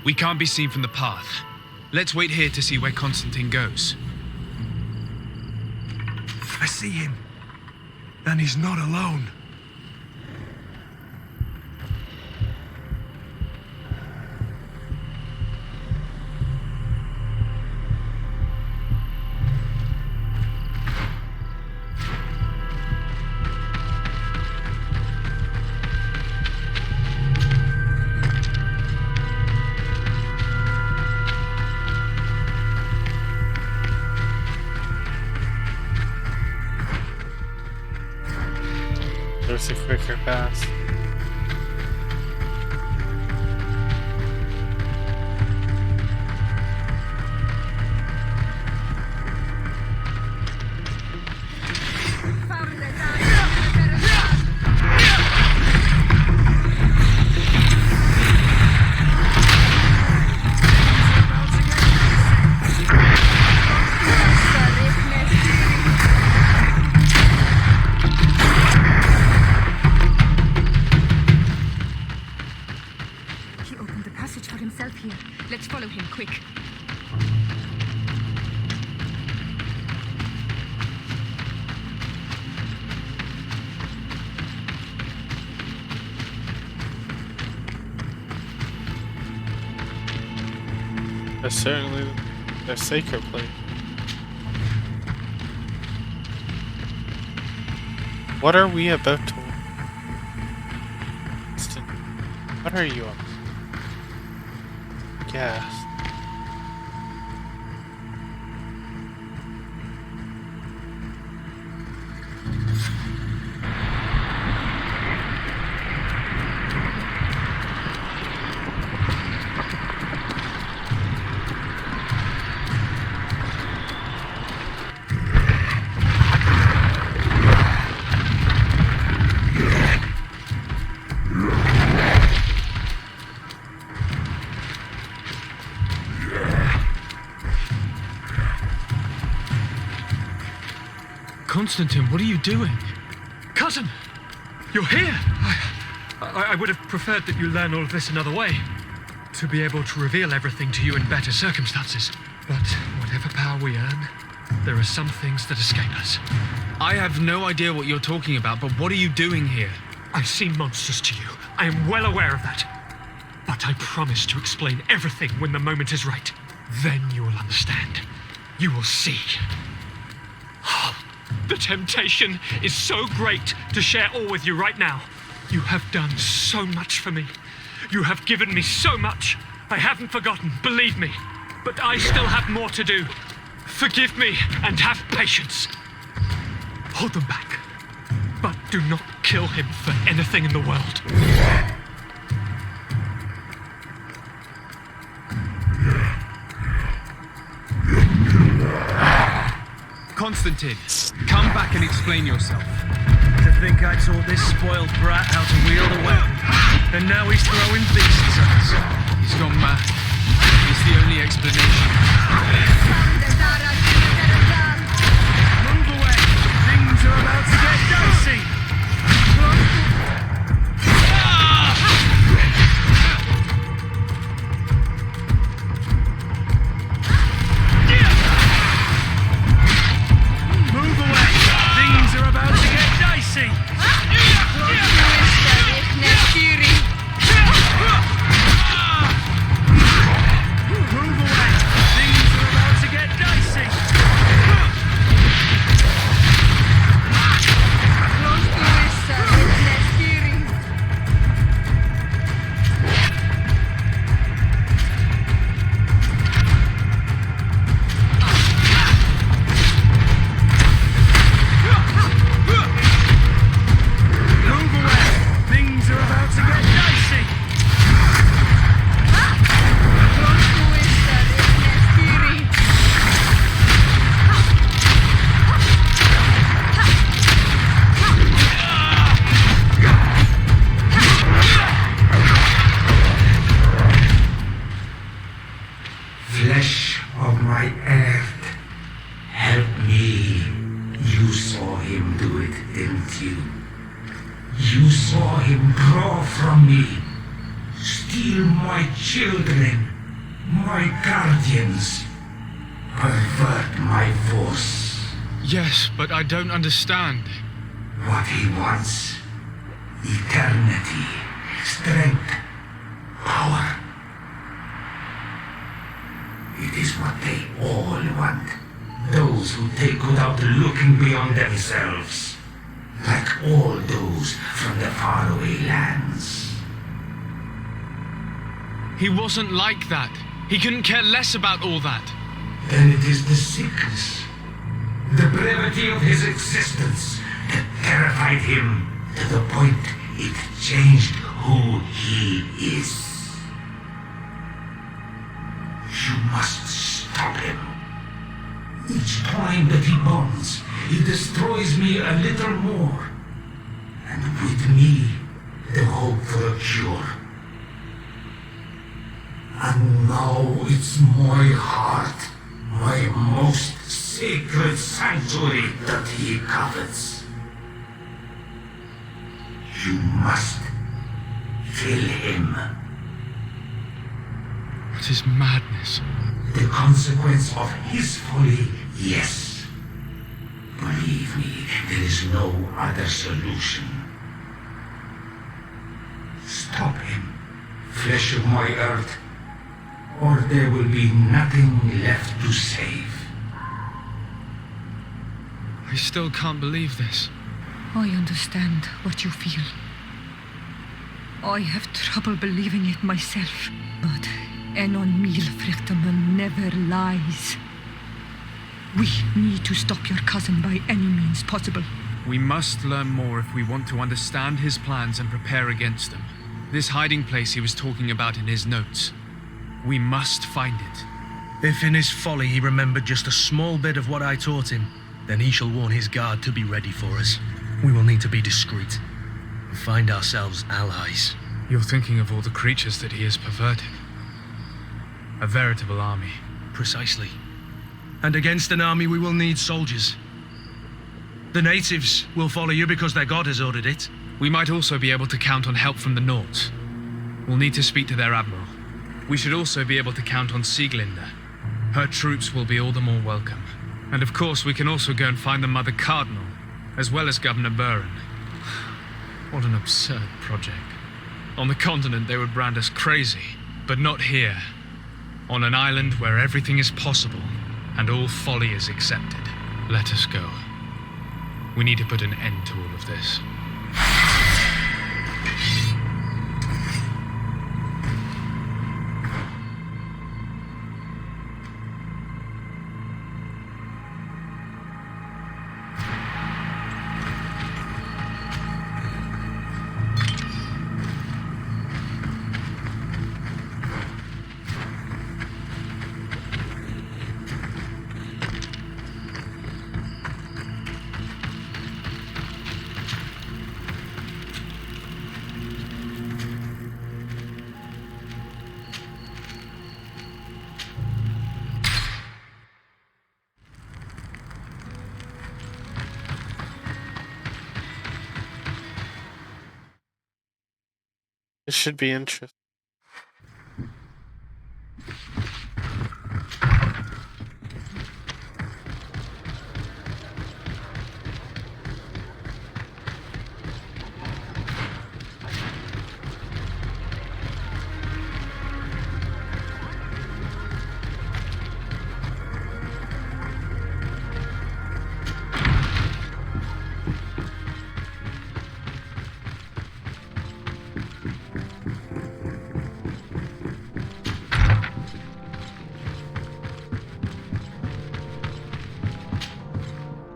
We can't be seen from the path. Let's wait here to see where Constantine goes. I see him. And he's not alone. There's a quicker path. Let's follow him, quick. That's certainly a sacred place. What are we about to... What are you up? Yes. Constantine, what are you doing? Cousin! You're here! I would have preferred that you learn all of this another way. To be able to reveal everything to you in better circumstances. But whatever power we earn, there are some things that escape us. I have no idea what you're talking about, but what are you doing here? I seem monstrous to you. I am well aware of that. But I promise to explain everything when the moment is right. Then you will understand. You will see. The temptation is so great to share all with you right now. You have done so much for me. You have given me so much. I haven't forgotten, believe me. But I still have more to do. Forgive me and have patience. Hold them back. But do not kill him for anything in the world. Constantine, come back and explain yourself. think I taught this spoiled brat how to wield a weapon. And now he's throwing beasts at us. He's gone mad. It's the only explanation. Move away! Things are about to get dicey! Move away! Things are about to get dicey! Move away! Things are about to get dicey! Move away! Things are about to get dicey! Flesh of my earth, help me. You saw him do it, didn't you? You saw him draw from me, steal my children, my guardians, pervert my force. Yes, but I don't understand. What he wants, eternity, strength, power. It is what they all want. Those who take without looking beyond themselves. Like all those from the faraway lands. He wasn't like that. He couldn't care less about all that. Then it is the sickness, the brevity of his existence that terrified him to the point it changed who he is. You must stop him. Each time that he bonds, he destroys me a little more. And with me, the hope for a cure. And now it's my heart, my most sacred sanctuary that he covets. You must kill him. What is madness? The consequence of his folly, yes. Believe me, there is no other solution. Stop him, flesh of my earth, or there will be nothing left to save. I still can't believe this. I understand what you feel. I have trouble believing it myself, but Enon Milfrichterman never lies. We need to stop your cousin by any means possible. We must learn more if we want to understand his plans and prepare against them. This hiding place he was talking about in his notes. We must find it. If in his folly he remembered just a small bit of what I taught him, then he shall warn his guard to be ready for us. We will need to be discreet and find ourselves allies. You're thinking of all the creatures that he has perverted. A veritable army. Precisely. And against an army we will need soldiers. The natives will follow you because their god has ordered it. We might also be able to count on help from the Nords. We'll need to speak to their admiral. We should also be able to count on Sieglinde. Her troops will be all the more welcome. And of course, we can also go and find the Mother Cardinal, as well as Governor Buren. What an absurd project. On the continent, they would brand us crazy, but not here. On an island where everything is possible, and all folly is accepted. Let us go. We need to put an end to all of this. This should be interesting.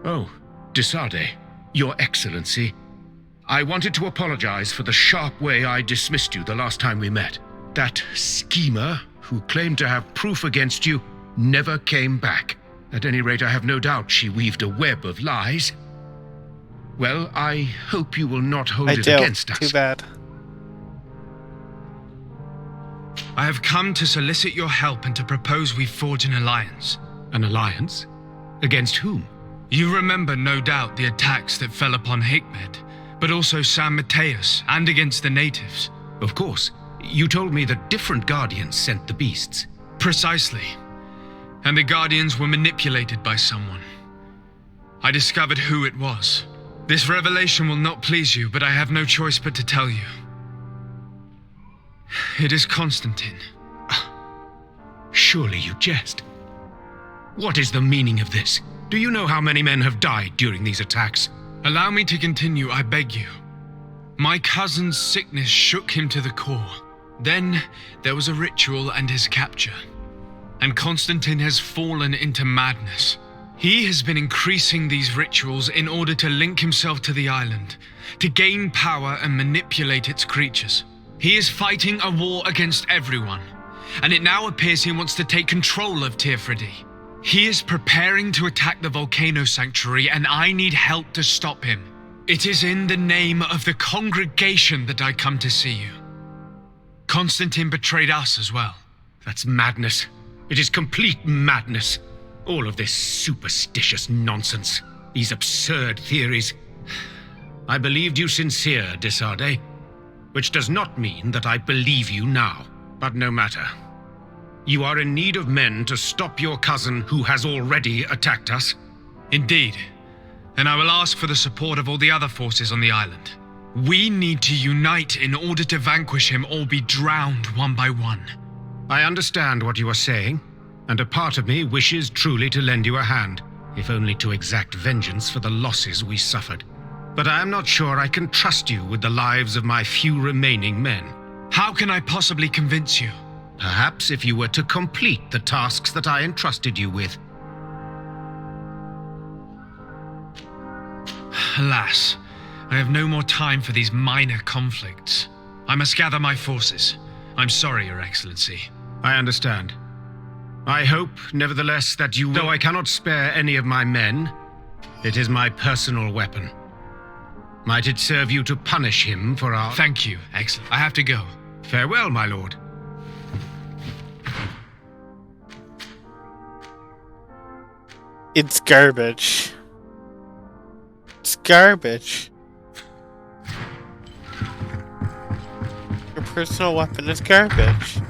Oh, Desade, Your Excellency. I wanted to apologize for the sharp way I dismissed you the last time we met. That schemer, who claimed to have proof against you, never came back. At any rate, I have no doubt she weaved a web of lies. Well, I hope you will not hold it against us. Too bad. I have come to solicit your help and to propose we forge an alliance. An alliance? Against whom? You remember, no doubt, the attacks that fell upon Hikmed, but also San Mateus, and against the natives. Of course. You told me that different guardians sent the beasts. Precisely. And the guardians were manipulated by someone. I discovered who it was. This revelation will not please you, but I have no choice but to tell you. It is Constantine. Surely you jest. What is the meaning of this? Do you know how many men have died during these attacks? Allow me to continue, I beg you. My cousin's sickness shook him to the core. Then there was a ritual and his capture. And Constantine has fallen into madness. He has been increasing these rituals in order to link himself to the island, to gain power and manipulate its creatures. He is fighting a war against everyone, and it now appears he wants to take control of Tirfridi. He is preparing to attack the volcano sanctuary, and I need help to stop him. It is in the name of the congregation that I come to see you. Constantine betrayed us as well. That's madness. It is complete madness. All of this superstitious nonsense. These absurd theories. I believed you sincere, Desade, which does not mean that I believe you now. But no matter. You are in need of men to stop your cousin who has already attacked us. Indeed. And I will ask for the support of all the other forces on the island. We need to unite in order to vanquish him or be drowned one by one. I understand what you are saying, and a part of me wishes truly to lend you a hand, if only to exact vengeance for the losses we suffered. But I am not sure I can trust you with the lives of my few remaining men. How can I possibly convince you? Perhaps if you were to complete the tasks that I entrusted you with. Alas, I have no more time for these minor conflicts. I must gather my forces. I'm sorry, Your Excellency. I understand. I hope, nevertheless, that you will... Though I cannot spare any of my men, it is my personal weapon. Might it serve you to punish him for our... Thank you, Excellent. I have to go. Farewell, my lord. It's garbage. It's garbage. Your personal weapon is garbage.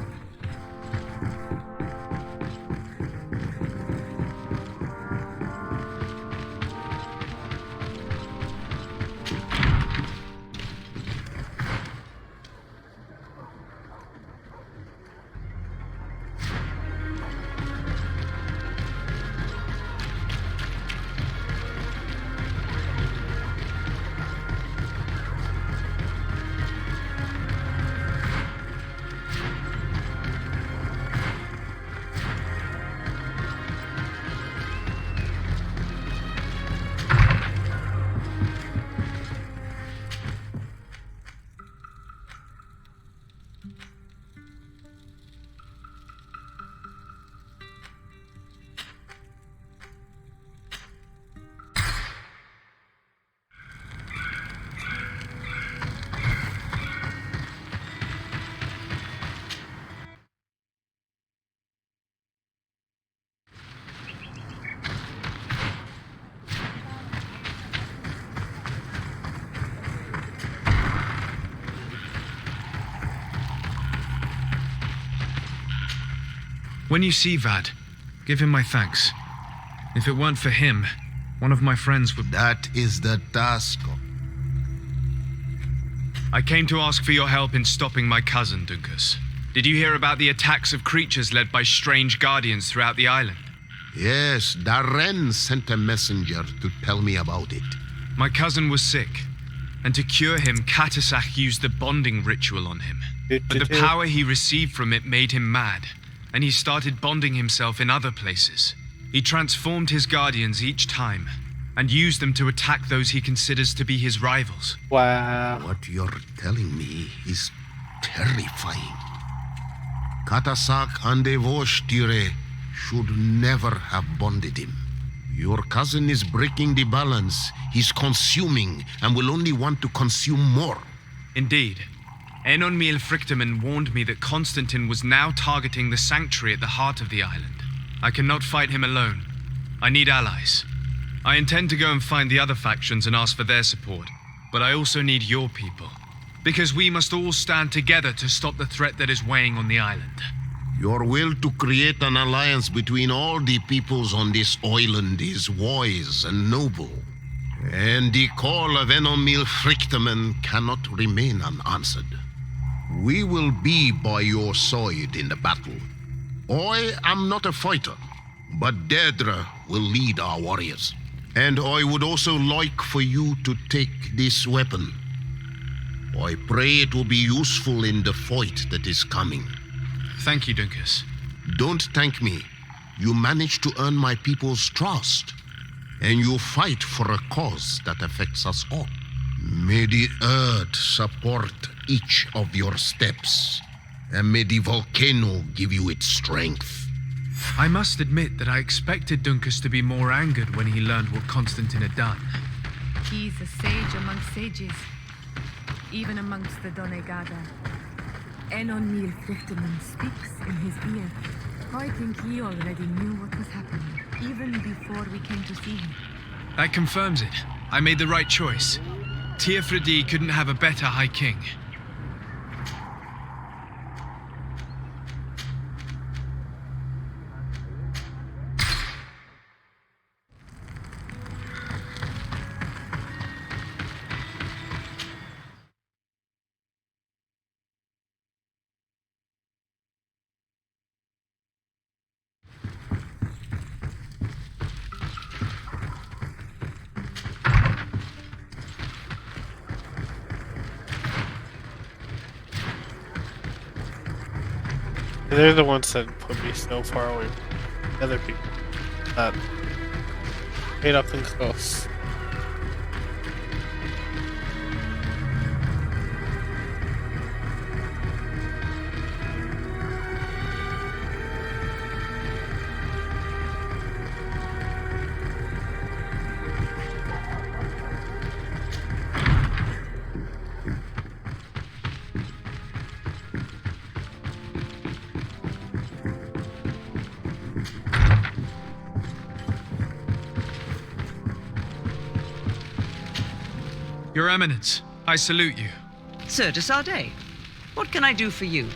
When you see Vad, give him my thanks. If it weren't for him, one of my friends would... That is the task. I came to ask for your help in stopping my cousin, Dunkus. Did you hear about the attacks of creatures led by strange guardians throughout the island? Yes, Darren sent a messenger to tell me about it. My cousin was sick, and to cure him, Katasak used the bonding ritual on him. But the power he received from it made him mad, and he started bonding himself in other places. He transformed his guardians each time, and used them to attack those he considers to be his rivals. Wow. What you're telling me is terrifying. Katasak and Evoshtire should never have bonded him. Your cousin is breaking the balance. He's consuming and will only want to consume more. Indeed. Enonmil Frichtemann warned me that Constantine was now targeting the sanctuary at the heart of the island. I cannot fight him alone. I need allies. I intend to go and find the other factions and ask for their support, but I also need your people. Because we must all stand together to stop the threat that is weighing on the island. Your will to create an alliance between all the peoples on this island is wise and noble. And the call of Enonmil Frichtemann cannot remain unanswered. We will be by your side in the battle. I am not a fighter, but Deirdre will lead our warriors. And I would also like for you to take this weapon. I pray it will be useful in the fight that is coming. Thank you, Dunkus. Don't thank me. You managed to earn my people's trust. And you fight for a cause that affects us all. May the earth support each of your steps. And may the volcano give you its strength. I must admit that I expected Dunkus to be more angered when he learned what Constantine had done. He's a sage amongst sages, even amongst the Donegada. Enonmil Frichtemann speaks in his ear. I think he already knew what was happening, even before we came to see him. That confirms it. I made the right choice. Teofredi couldn't have a better High King. They're the ones that put me so far away from other people. That made up and close. Your Eminence, I salute you. Sir de Sardet, what can I do for you?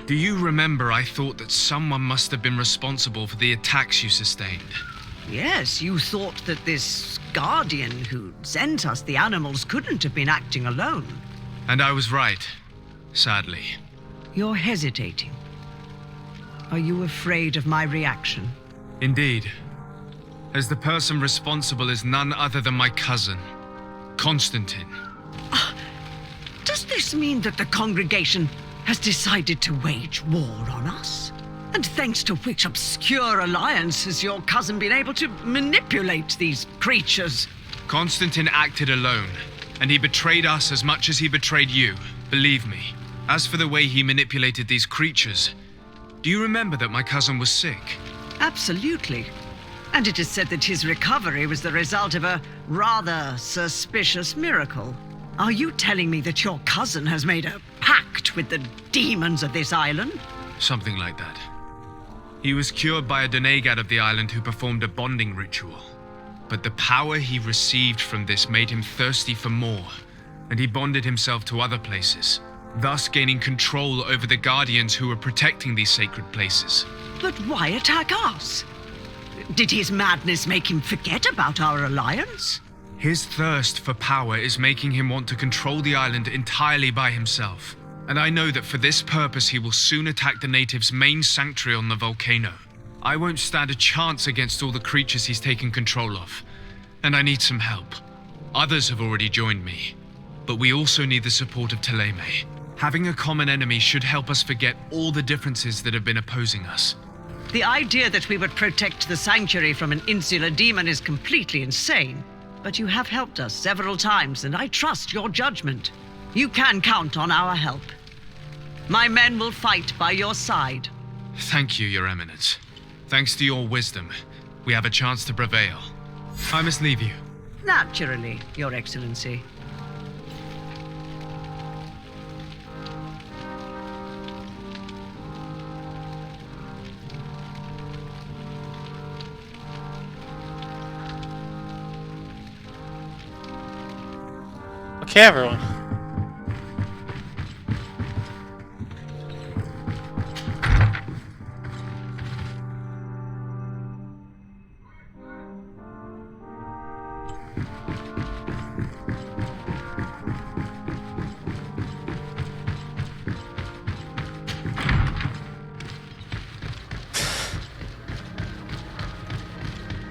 Do you remember I thought that someone must have been responsible for the attacks you sustained? Yes, you thought that this guardian who sent us the animals couldn't have been acting alone. And I was right, sadly. You're hesitating. Are you afraid of my reaction? Indeed. As the person responsible is none other than my cousin, Constantine. Does this mean that the congregation has decided to wage war on us? And thanks to which obscure alliance has your cousin been able to manipulate these creatures? Constantine acted alone, and he betrayed us as much as he betrayed you, believe me. As for the way he manipulated these creatures, do you remember that my cousin was sick? Absolutely. And it is said that his recovery was the result of a rather suspicious miracle. Are you telling me that your cousin has made a pact with the demons of this island? Something like that. He was cured by a Donegad of the island who performed a bonding ritual. But the power he received from this made him thirsty for more, and he bonded himself to other places. thus gaining control over the Guardians who are protecting these sacred places. But why attack us? Did his madness make him forget about our alliance? His thirst for power is making him want to control the island entirely by himself. And I know that for this purpose he will soon attack the natives' main sanctuary on the volcano. I won't stand a chance against all the creatures he's taken control of. And I need some help. Others have already joined me. But we also need the support of Teleme. Having a common enemy should help us forget all the differences that have been opposing us. The idea that we would protect the sanctuary from an insular demon is completely insane. But you have helped us several times, and I trust your judgment. You can count on our help. My men will fight by your side. Thank you, Your Eminence. Thanks to your wisdom, we have a chance to prevail. I must leave you. Naturally, Your Excellency. Okay, everyone.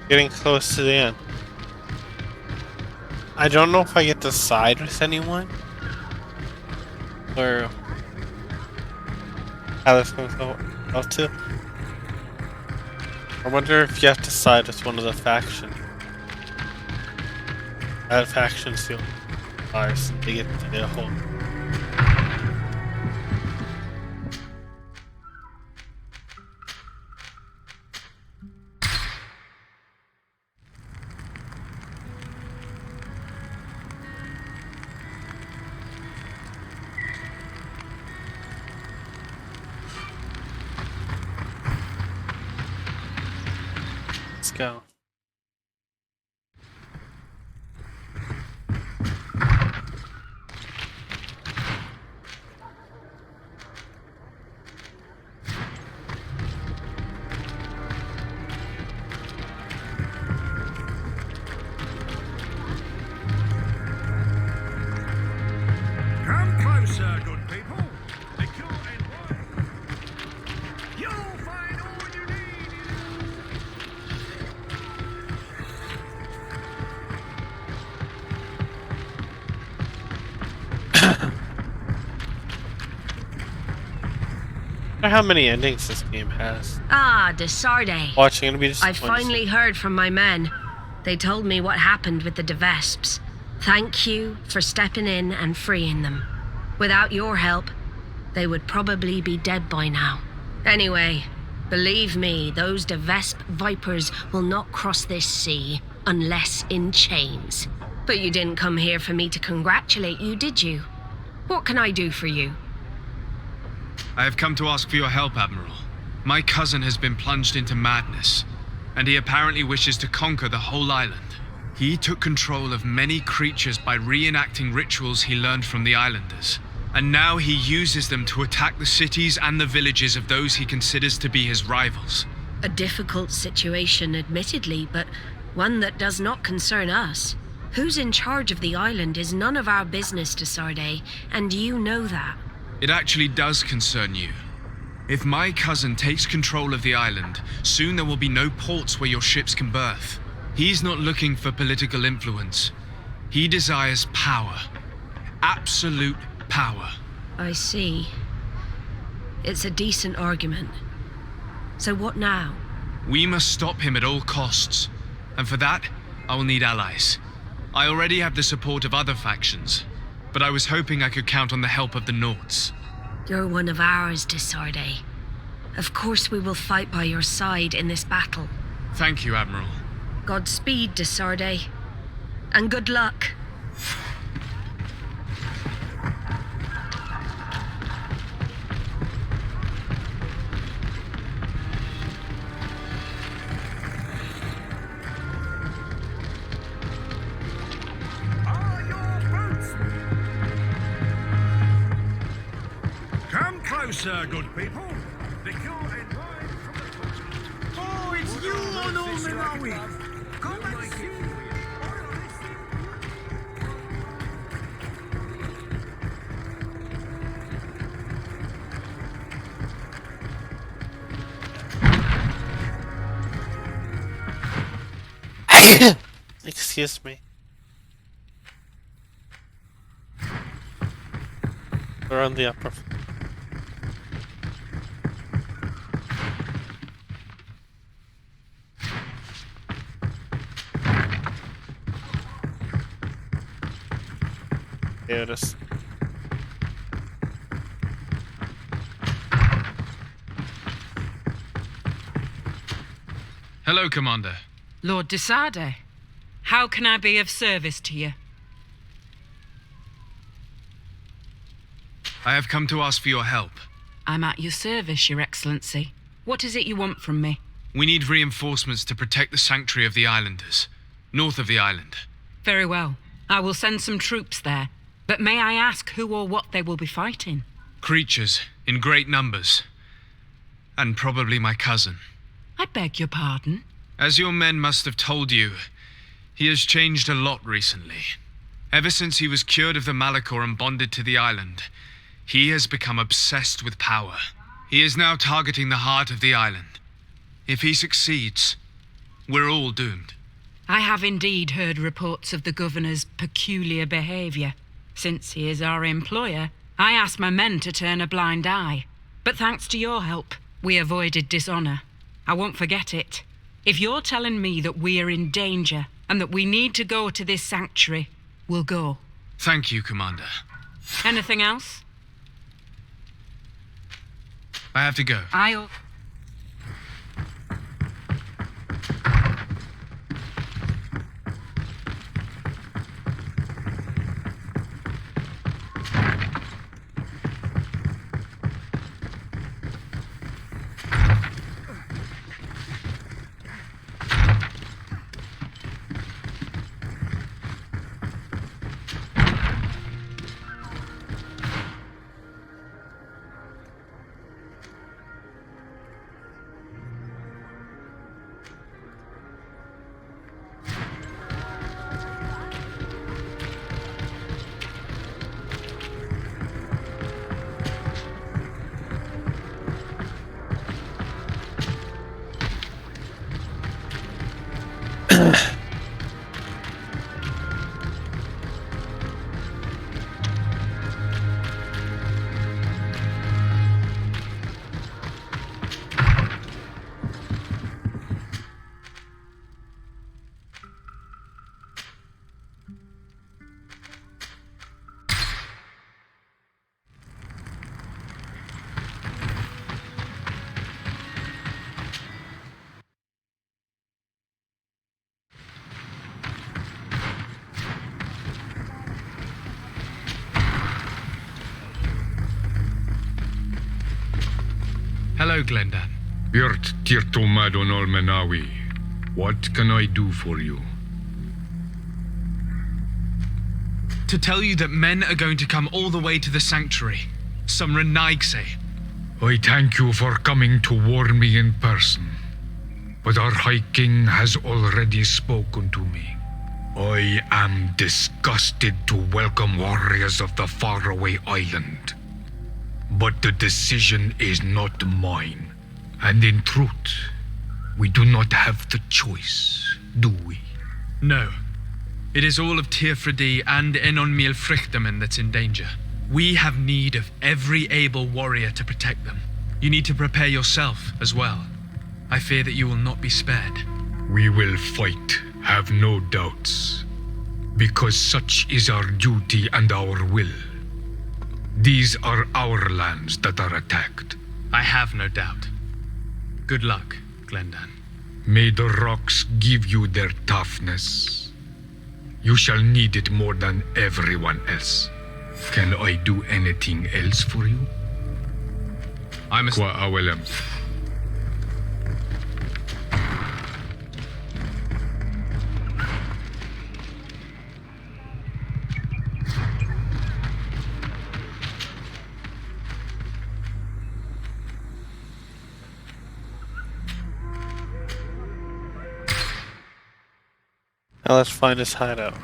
Getting close to the end. I don't know if I get to side with anyone or how this comes out to. I wonder if you have to side with one of the factions. That factions feel ours and they get to the whole. Let's go. Come closer, good people. The cure and wine. You'll find all you need. I wonder how many endings this game has. Ah, Desarde. Watching it'll be I disappointed. finally heard from my men. They told me what happened with the Devesps. Thank you for stepping in and freeing them. Without your help, they would probably be dead by now. Anyway, believe me, those Devesp vipers will not cross this sea unless in chains. But you didn't come here for me to congratulate you, did you? What can I do for you? I have come to ask for your help, Admiral. My cousin has been plunged into madness, and he apparently wishes to conquer the whole island. He took control of many creatures by reenacting rituals he learned from the islanders, and now he uses them to attack the cities and the villages of those he considers to be his rivals. A difficult situation, admittedly, but one that does not concern us. Who's in charge of the island is none of our business, Desarde, and you know that. It actually does concern you. If my cousin takes control of the island, soon there will be no ports where your ships can berth. He's not looking for political influence. He desires power. Absolute power. I see. It's a decent argument. So what now? We must stop him at all costs. And for that, I will need allies. I already have the support of other factions, but I was hoping I could count on the help of the Nords. You're one of ours, Desarde. Of course we will fight by your side in this battle. Thank you, Admiral. Godspeed, Desarde. And good luck. sir, good people. The cure in line from the continent. Oh, it's you, Ono Minawi. Come and see. Excuse me. We're on the upper floor. Here it is. Hello, Commander. Lord Desade, how can I be of service to you? I have come to ask for your help. I'm at your service, Your Excellency. What is it you want from me? We need reinforcements to protect the sanctuary of the islanders, north of the island. Very well. I will send some troops there. But may I ask who or what they will be fighting? Creatures, in great numbers. And probably my cousin. I beg your pardon? As your men must have told you, he has changed a lot recently. Ever since he was cured of the Malachor and bonded to the island, he has become obsessed with power. He is now targeting the heart of the island. If he succeeds, we're all doomed. I have indeed heard reports of the governor's peculiar behavior. Since he is our employer, I asked my men to turn a blind eye. But thanks to your help, we avoided dishonor. I won't forget it. If you're telling me that we are in danger and that we need to go to this sanctuary, we'll go. Thank you, Commander. Anything else? I have to go. Hello, Glendan. Birt Tirtomadon Olmenawi. What can I do for you? To tell you that men are going to come all the way to the sanctuary. Some Renaigse. I thank you for coming to warn me in person. But our High King has already spoken to me. I am disgusted to welcome warriors of the faraway island. But the decision is not mine. And in truth, we do not have the choice, do we? No. It is all of Tirfredi and Enon Milfrichtemen that's in danger. We have need of every able warrior to protect them. You need to prepare yourself as well. I fear that you will not be spared. We will fight, have no doubts. Because such is our duty and our will. These are our lands that are attacked. I have no doubt. Good luck, Glendan. May the rocks give you their toughness. You shall need it more than everyone else. Can I do anything else for you? I must... Qua awelem. Now let's find his hideout.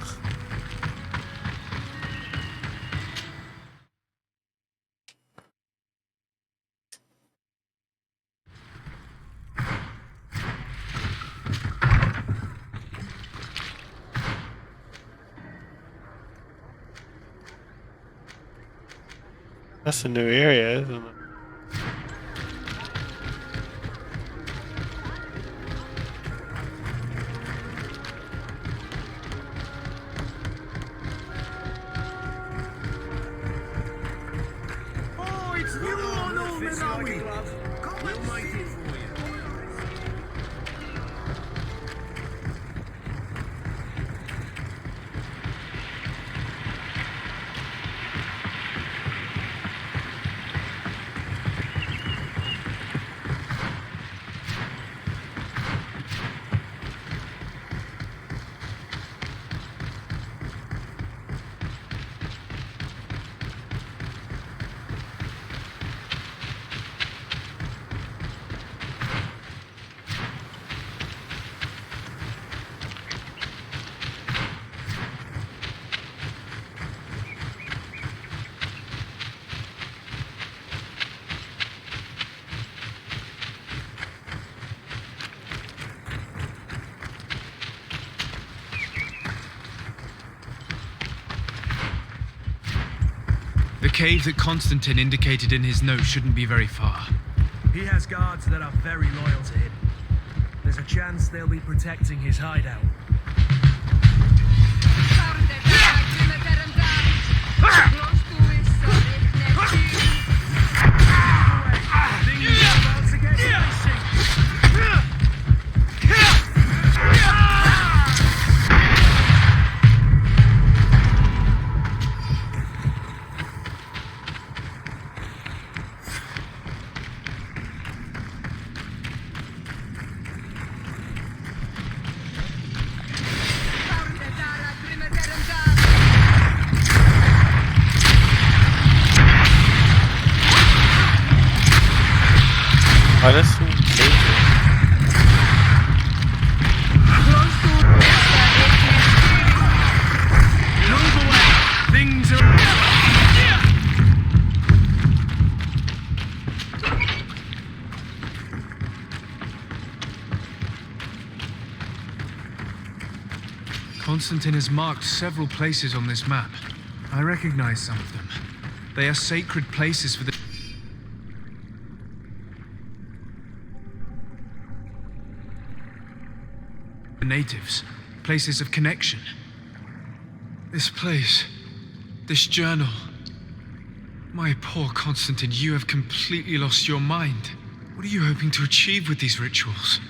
That's a new area, isn't it? Oh, it's you on all Mirawi! Come and see! The cave that Constantine indicated in his note shouldn't be very far. He has guards that are very loyal to him. There's a chance they'll be protecting his hideout. Oh, that's so dangerous. Move away! Things are... Constantine has marked several places on this map. I recognize some of them. They are sacred places for the natives. Places of connection. This place. This journal. My poor Constantine, you have completely lost your mind. What are you hoping to achieve with these rituals?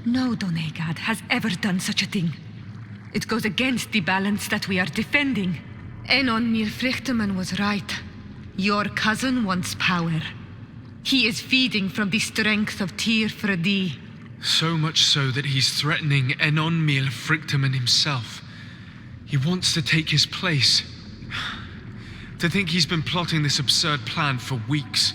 No Donegad has ever done such a thing. It goes against the balance that we are defending. Enon Mirfrichteman was right. Your cousin wants power. He is feeding from the strength of Tyr Fredi. So much so that he's threatening Enon Mirfrichteman himself. He wants to take his place. To think he's been plotting this absurd plan for weeks.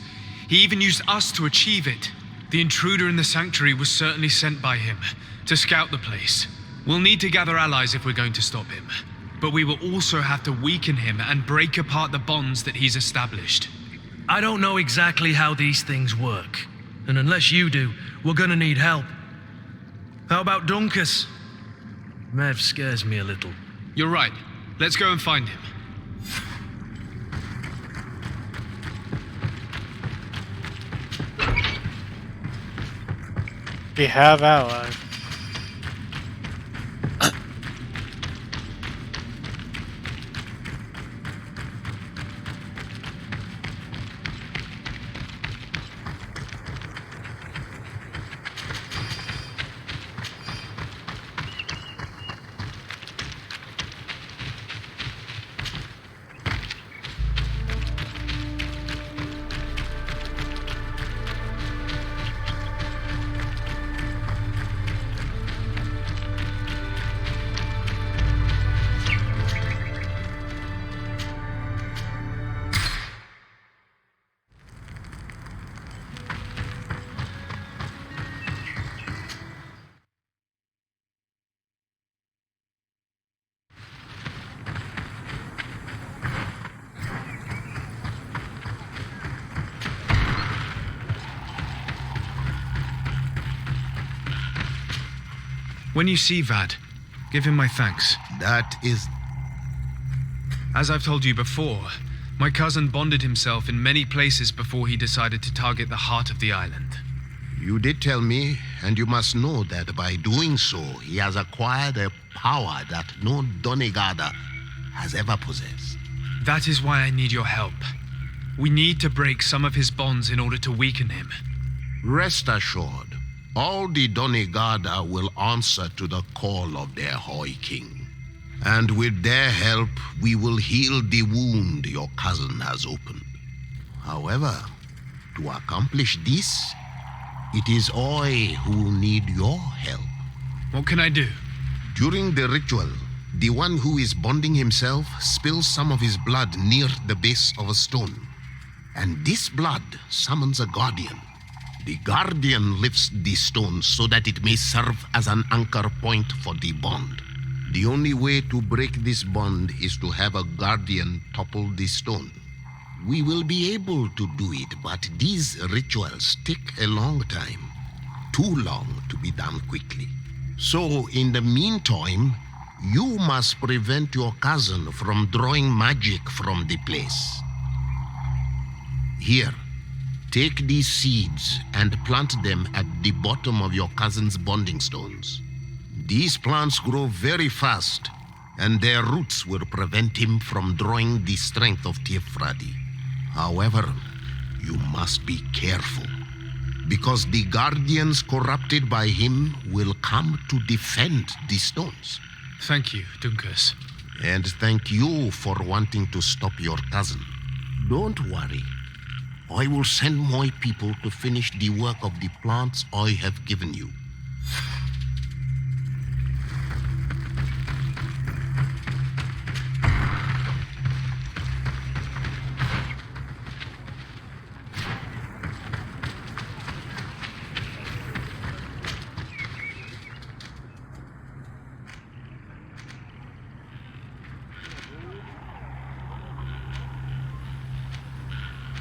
He even used us to achieve it. The intruder in the sanctuary was certainly sent by him to scout the place. We'll need to gather allies if we're going to stop him. But we will also have to weaken him and break apart the bonds that he's established. I don't know exactly how these things work. And unless you do, we're gonna need help. How about Dunkus? Mev scares me a little. You're right. Let's go and find him. We have allies. When you see Vad, give him my thanks. That is... As I've told you before, my cousin bonded himself in many places before he decided to target the heart of the island. You did tell me, and you must know that by doing so, he has acquired a power that no Donegada has ever possessed. That is why I need your help. We need to break some of his bonds in order to weaken him. Rest assured, all the Donegada will answer to the call of their Hoi King. And with their help, we will heal the wound your cousin has opened. However, to accomplish this, it is I who will need your help. What can I do? During the ritual, the one who is bonding himself spills some of his blood near the base of a stone. And this blood summons a guardian. The guardian lifts the stone so that it may serve as an anchor point for the bond. The only way to break this bond is to have a guardian topple the stone. We will be able to do it, but these rituals take a long time. Too long to be done quickly. So, in the meantime, you must prevent your cousin from drawing magic from the place. Here, take these seeds and plant them at the bottom of your cousin's bonding stones. These plants grow very fast, and their roots will prevent him from drawing the strength of Tifradi. However, you must be careful, because the guardians corrupted by him will come to defend the stones. Thank you, Dunkus. And thank you for wanting to stop your cousin. Don't worry. I will send my people to finish the work of the plants I have given you.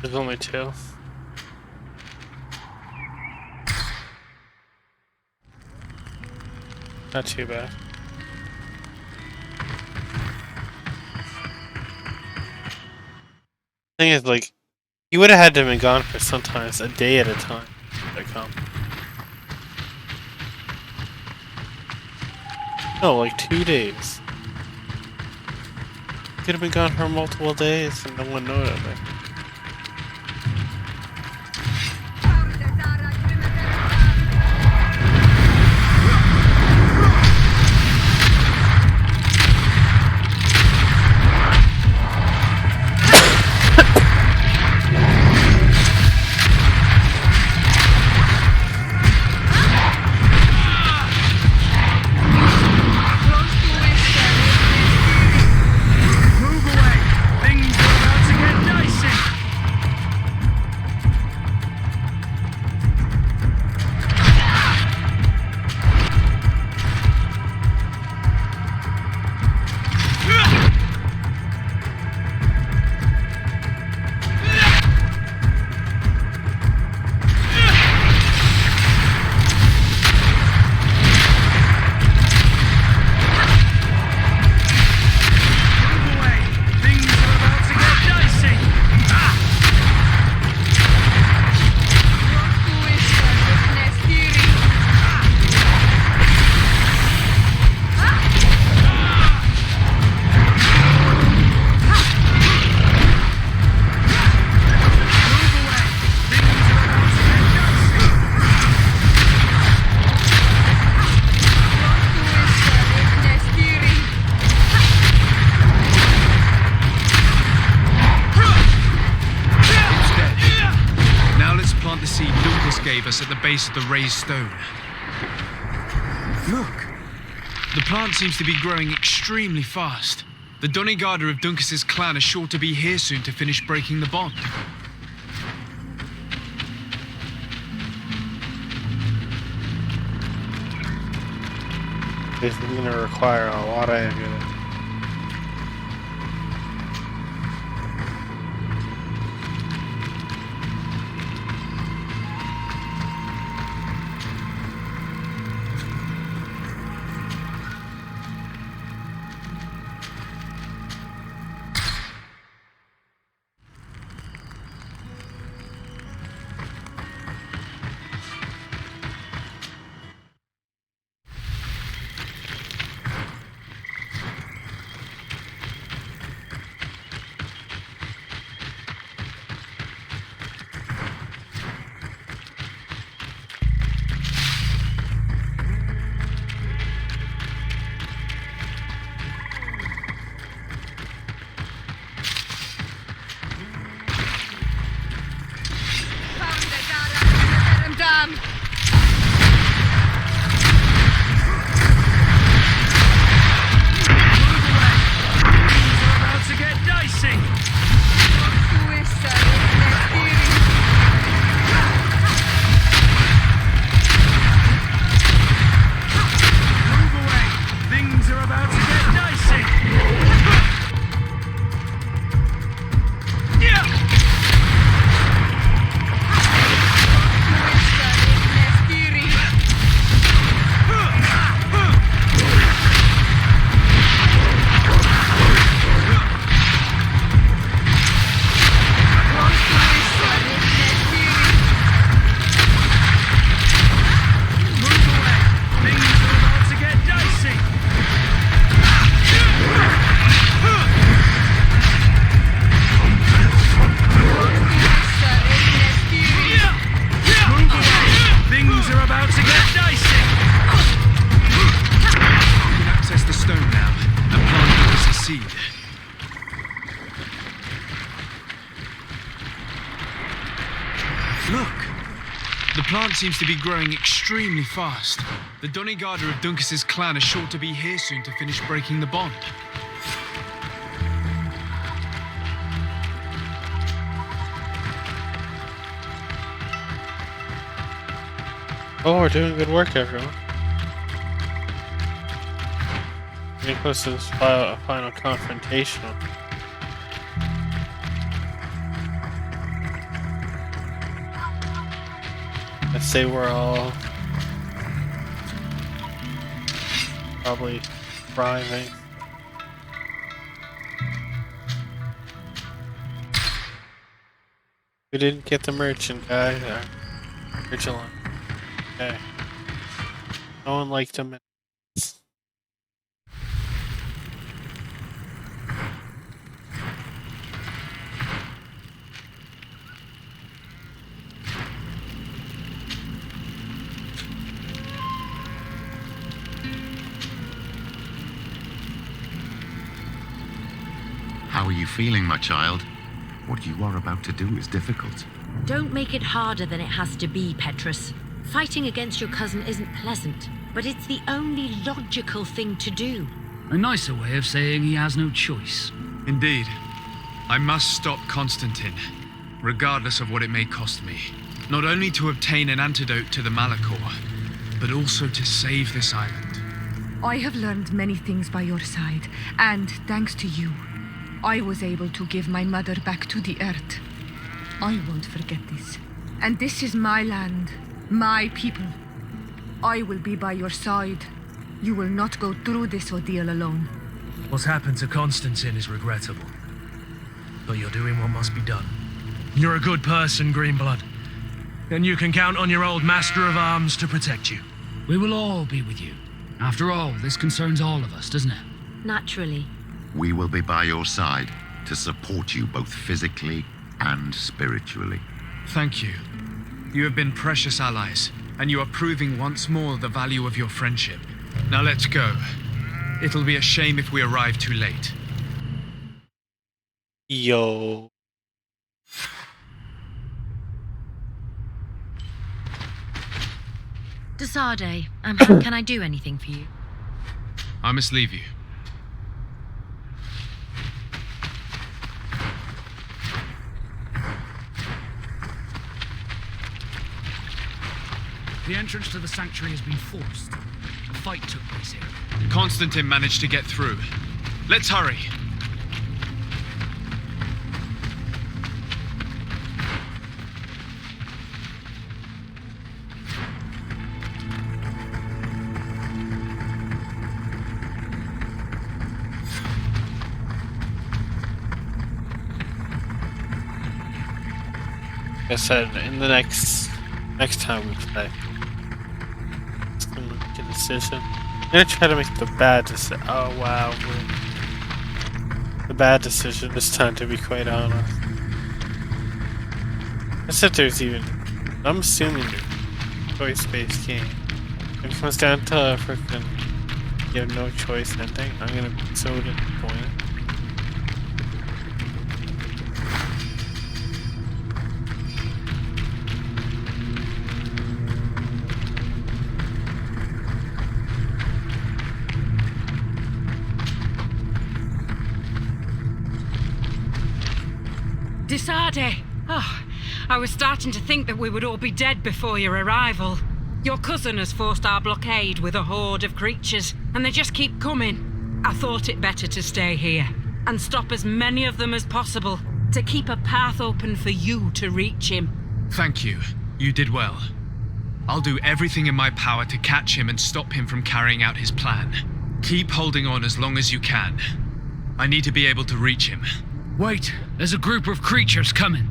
There's only two. Not too bad. Thing is, like, you would have had to have been gone for sometimes a day at a time to come. No, like 2 days. Could have been gone for multiple days and no one noticed it. Us at the base of the raised stone. Look! The plant seems to be growing extremely fast. The Donegada of Dunkus's clan are sure to be here soon to finish breaking the bond. This is going to require a lot of ammunition. seems to be growing extremely fast. The Doneigada of Duncas's clan are sure to be here soon to finish breaking the bond. Oh, we're doing good work, everyone. Getting close to this final confrontation. I'd say we're all probably thriving. We didn't get the merchant guy. Vigilant. Okay. No one liked him. How are you feeling, my child? What you are about to do is difficult. Don't make it harder than it has to be, Petrus. Fighting against your cousin isn't pleasant, but it's the only logical thing to do. A nicer way of saying he has no choice. Indeed. I must stop Constantine, regardless of what it may cost me. Not only to obtain an antidote to the Malachor, but also to save this island. I have learned many things by your side, and thanks to you, I was able to give my mother back to the earth. I won't forget this. And this is my land, my people. I will be by your side. You will not go through this ordeal alone. What's happened to Constantine is regrettable. But you're doing what must be done. You're a good person, Greenblood. And you can count on your old master of arms to protect you. We will all be with you. After all, this concerns all of us, doesn't it? Naturally. We will be by your side to support you both physically and spiritually. Thank you. You have been precious allies, and you are proving once more the value of your friendship. Now let's go. It'll be a shame if we arrive too late. Yo. Desade, how can I do anything for you? I must leave you. The entrance to the sanctuary has been forced. A fight took place here. Constantine managed to get through. Let's hurry. Like I said, in the next time we play, it's gonna make a decision. I'm gonna try to make the bad decision. Oh wow, the bad decision this time, to be quite honest. I said there's even. I'm assuming there's a choice-based game. If it comes down to frickin' you have no choice ending, I'm gonna be so disappointed. Desade! Oh, I was starting to think that we would all be dead before your arrival. Your cousin has forced our blockade with a horde of creatures, and they just keep coming. I thought it better to stay here, and stop as many of them as possible, to keep a path open for you to reach him. Thank you. You did well. I'll do everything in my power to catch him and stop him from carrying out his plan. Keep holding on as long as you can. I need to be able to reach him. Wait, there's a group of creatures coming.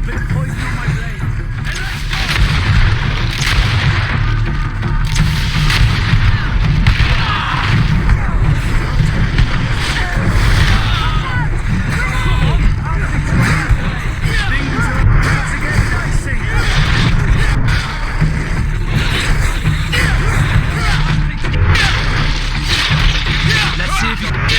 Bit of poison on my blade. Let's see if you...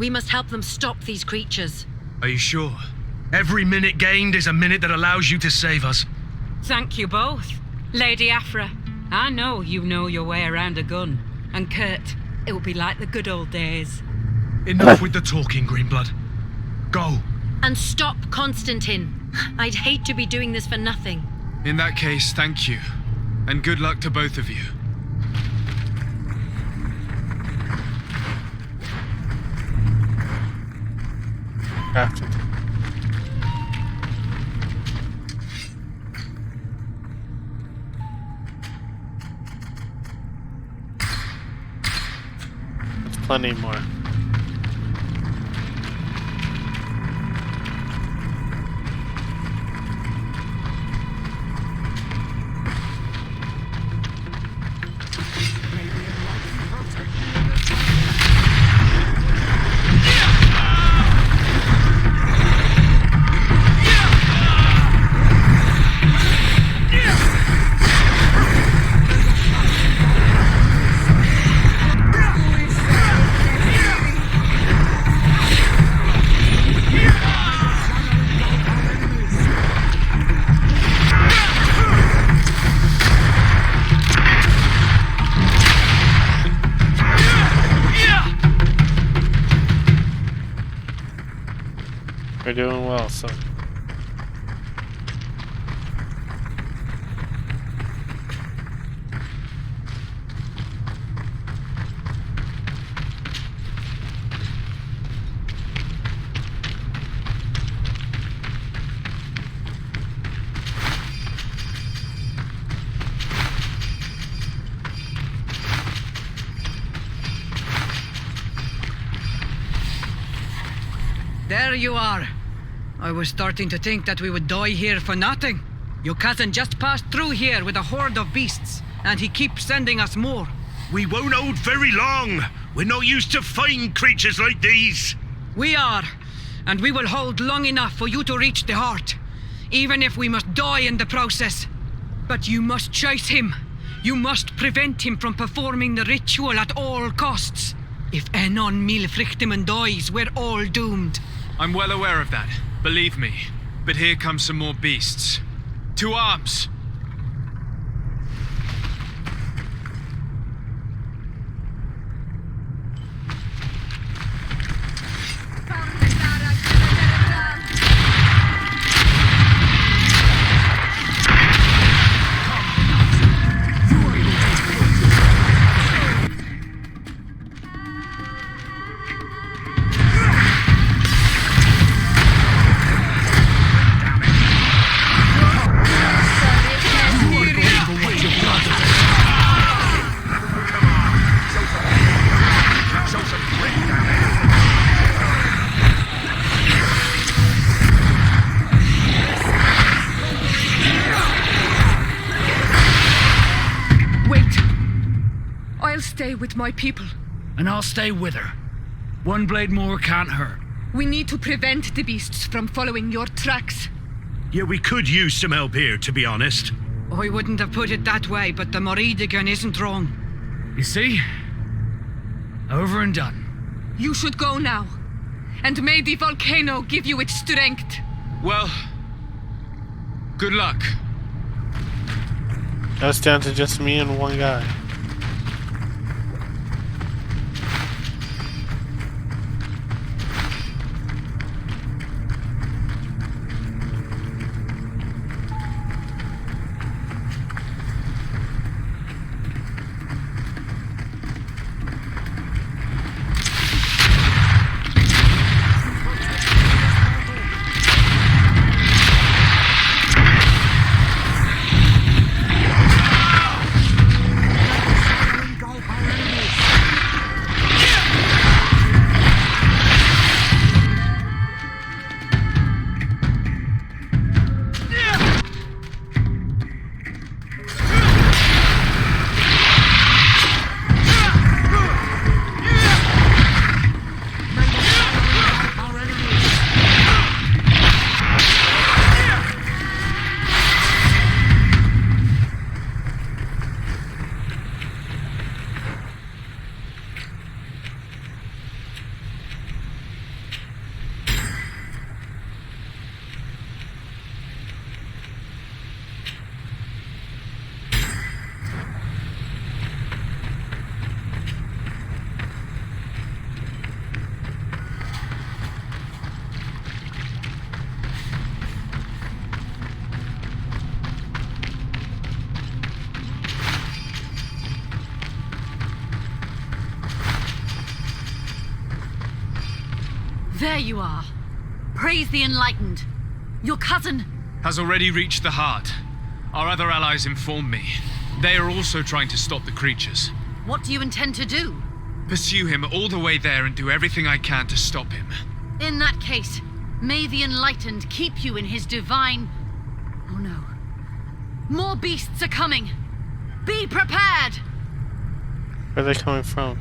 We must help them stop these creatures. Are you sure? Every minute gained is a minute that allows you to save us. Thank you both. Lady Afra, I know you know your way around a gun. And Kurt, it will be like the good old days. Enough with the talking, Greenblood. Go. And stop Constantine. I'd hate to be doing this for nothing. In that case, thank you. And good luck to both of you. After. There's plenty more. We're doing well, so. There you are. I was starting to think that we would die here for nothing. Your cousin just passed through here with a horde of beasts, and he keeps sending us more. We won't hold very long. We're not used to fighting creatures like these. We are, and we will hold long enough for you to reach the heart, even if we must die in the process. But you must chase him. You must prevent him from performing the ritual at all costs. If Enon Milfrichtemann dies, we're all doomed. I'm well aware of that, believe me. But here come some more beasts. To arms! Stay with my people. And I'll stay with her. One blade more can't hurt. We need to prevent the beasts from following your tracks. Yeah, we could use some help here, to be honest. I wouldn't have put it that way, but the Moridigan isn't wrong. You see? Over and done. You should go now. And may the volcano give you its strength. Well, good luck. Now it's down to just me and one guy. There you are. Praise the Enlightened. Your cousin has already reached the heart. Our other allies informed me. They are also trying to stop the creatures. What do you intend to do? Pursue him all the way there and do everything I can to stop him. In that case, may the Enlightened keep you in his divine... Oh no. More beasts are coming. Be prepared! Where are they coming from?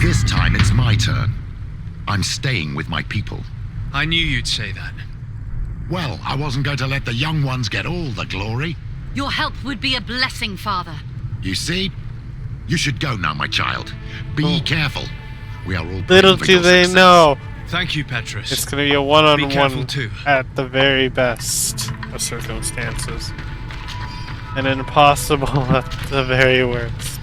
This time it's my turn. I'm staying with my people. I knew you'd say that. Well, I wasn't going to let the young ones get all the glory. Your help would be a blessing, Father. You see? You should go now, my child. Be careful. We are all Little praying for do your they success. know. Thank you, Petrus. It's going to be a Be one-on-one careful too. at the very best of circumstances. And impossible at the very worst.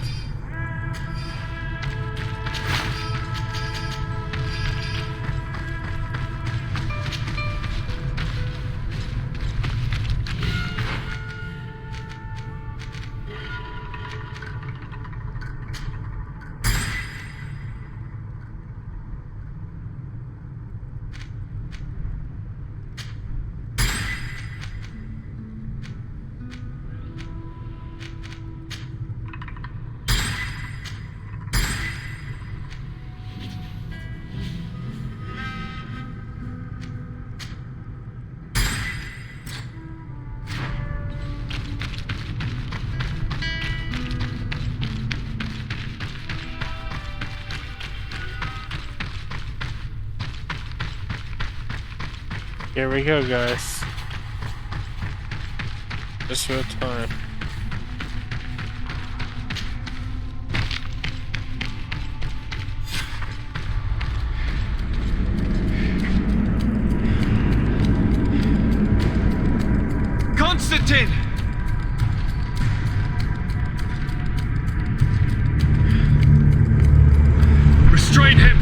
Here we go, guys. Just for a time. Constantine! Restrain him!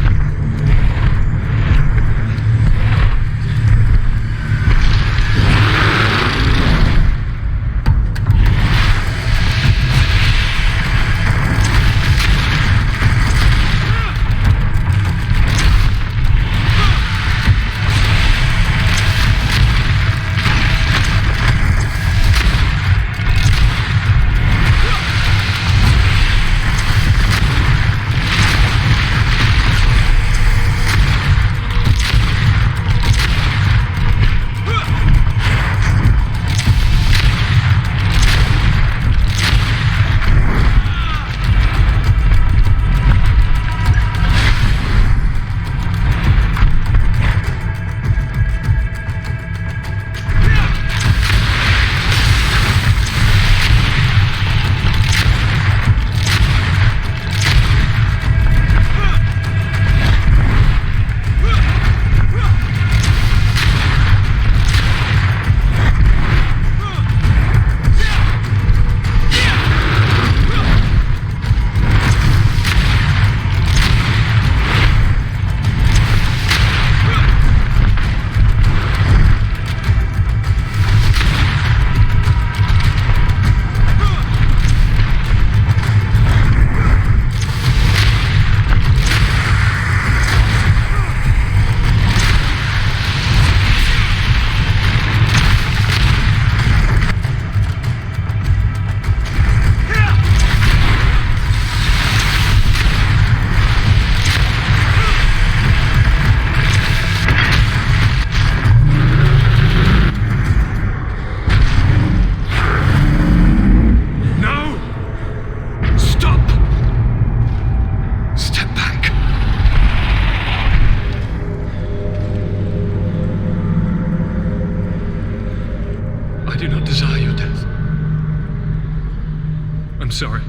I'm sorry.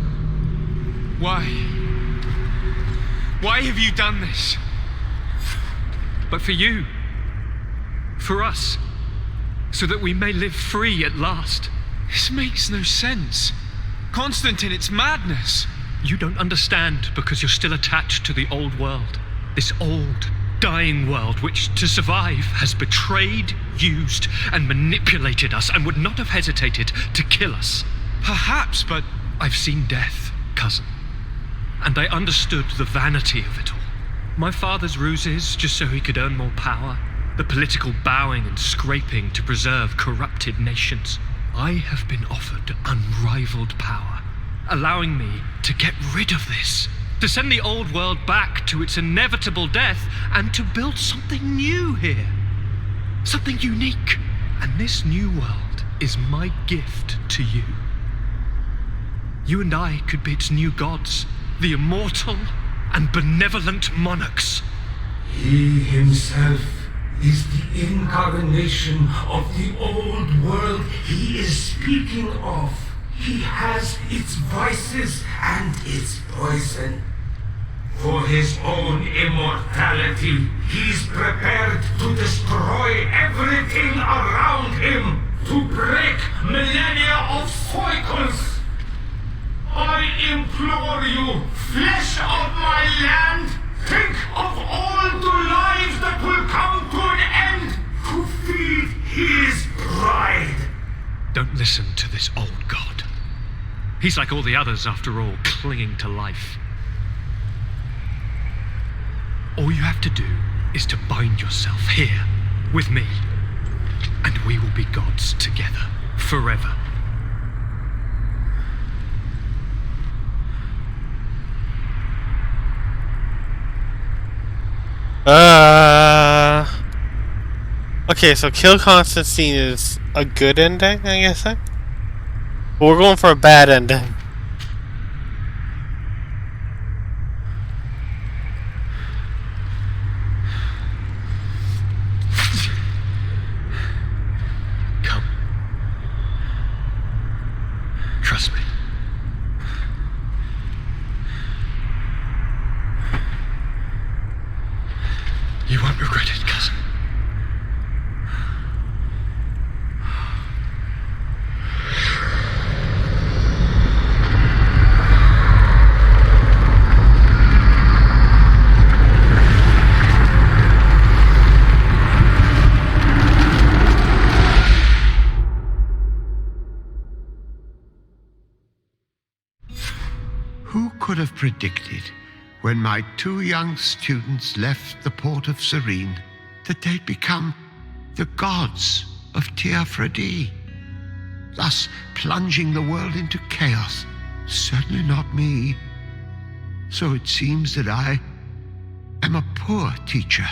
Why? Why have you done this? But for you. For us. So that we may live free at last. This makes no sense. Constantine, it's madness. You don't understand because you're still attached to the old world. This old, dying world which, to survive, has betrayed, used, and manipulated us and would not have hesitated to kill us. Perhaps, but I've seen death, cousin. And I understood the vanity of it all. My father's ruses just so he could earn more power. The political bowing and scraping to preserve corrupted nations. I have been offered unrivaled power, allowing me to get rid of this, to send the old world back to its inevitable death, and to build something new here. Something unique. And this new world is my gift to you. You and I could be its new gods, the immortal and benevolent monarchs. He himself is the incarnation of the old world he is speaking of. He has its vices and its poison. For his own immortality, he's prepared to destroy everything around him, to break millennia of cycles. I implore you, flesh of my land, think of all the lives that will come to an end to feed his pride. Don't listen to this old god. He's like all the others, after all, clinging to life. All you have to do is to bind yourself here, with me, and we will be gods together, forever. Okay, so kill Constantine is a good ending, I guess. But we're going for a bad ending. Come. Trust me. You won't regret it, cousin. Who could have predicted, when my two young students left the port of Serene, that they'd become the gods of Teofredi, thus plunging the world into chaos? Certainly not me. So it seems that I am a poor teacher.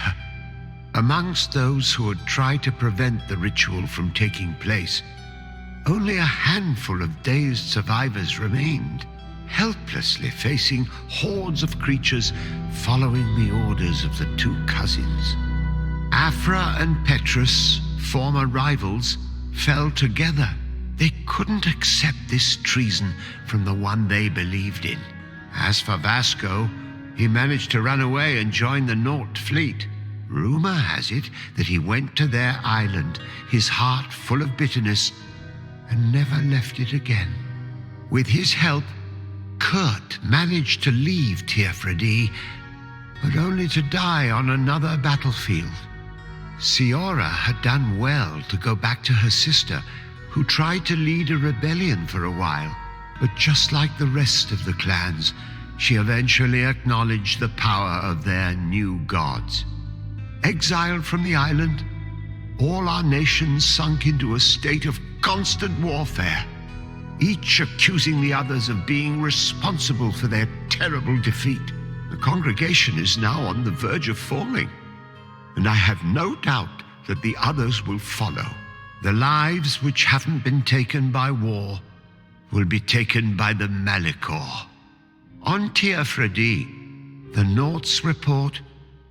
Amongst those who had tried to prevent the ritual from taking place, only a handful of dazed survivors remained, helplessly facing hordes of creatures following the orders of the two cousins. Afra and Petrus, former rivals, fell together. They couldn't accept this treason from the one they believed in. As for Vasco, he managed to run away and join the Naut fleet. Rumor has it that he went to their island, his heart full of bitterness, and never left it again. With his help, Kurt managed to leave Teofredi, but only to die on another battlefield. Siora had done well to go back to her sister, who tried to lead a rebellion for a while, but just like the rest of the clans, she eventually acknowledged the power of their new gods. Exiled from the island, all our nations sunk into a state of constant warfare, each accusing the others of being responsible for their terrible defeat. The congregation is now on the verge of falling, and I have no doubt that the others will follow. The lives which haven't been taken by war will be taken by the Malicor. On Teofredi, the Nauts report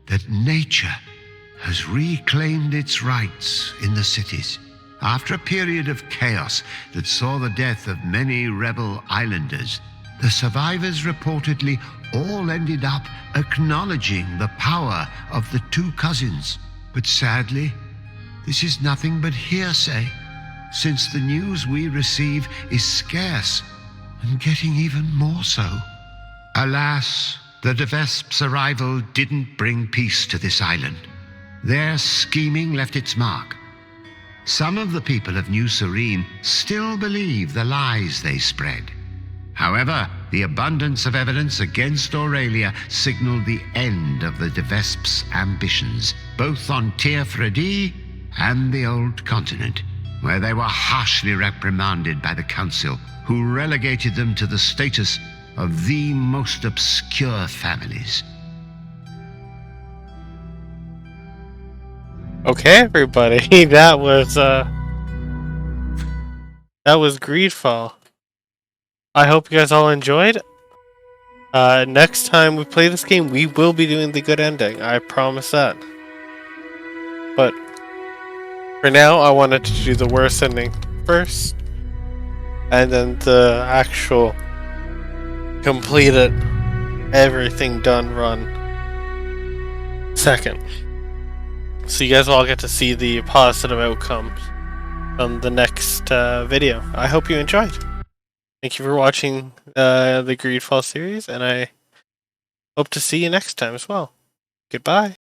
that nature has reclaimed its rights in the cities. After a period of chaos that saw the death of many rebel islanders, the survivors reportedly all ended up acknowledging the power of the two cousins. But sadly, this is nothing but hearsay, since the news we receive is scarce, and getting even more so. Alas, the De Vesp's arrival didn't bring peace to this island. Their scheming left its mark. Some of the people of New Serene still believe the lies they spread. However, the abundance of evidence against Aurelia signaled the end of the De Vesp's ambitions, both on Tir Fredi and the Old Continent, where they were harshly reprimanded by the Council, who relegated them to the status of the most obscure families. Okay, everybody, that was Greedfall. I hope you guys all enjoyed. Next time we play this game, we will be doing the good ending. I promise that. But for now, I wanted to do the worst ending first, and then the actual completed, everything done run second. So you guys all get to see the positive outcomes on the next video. I hope you enjoyed. Thank you for watching the Greedfall series, and I hope to see you next time as well. Goodbye.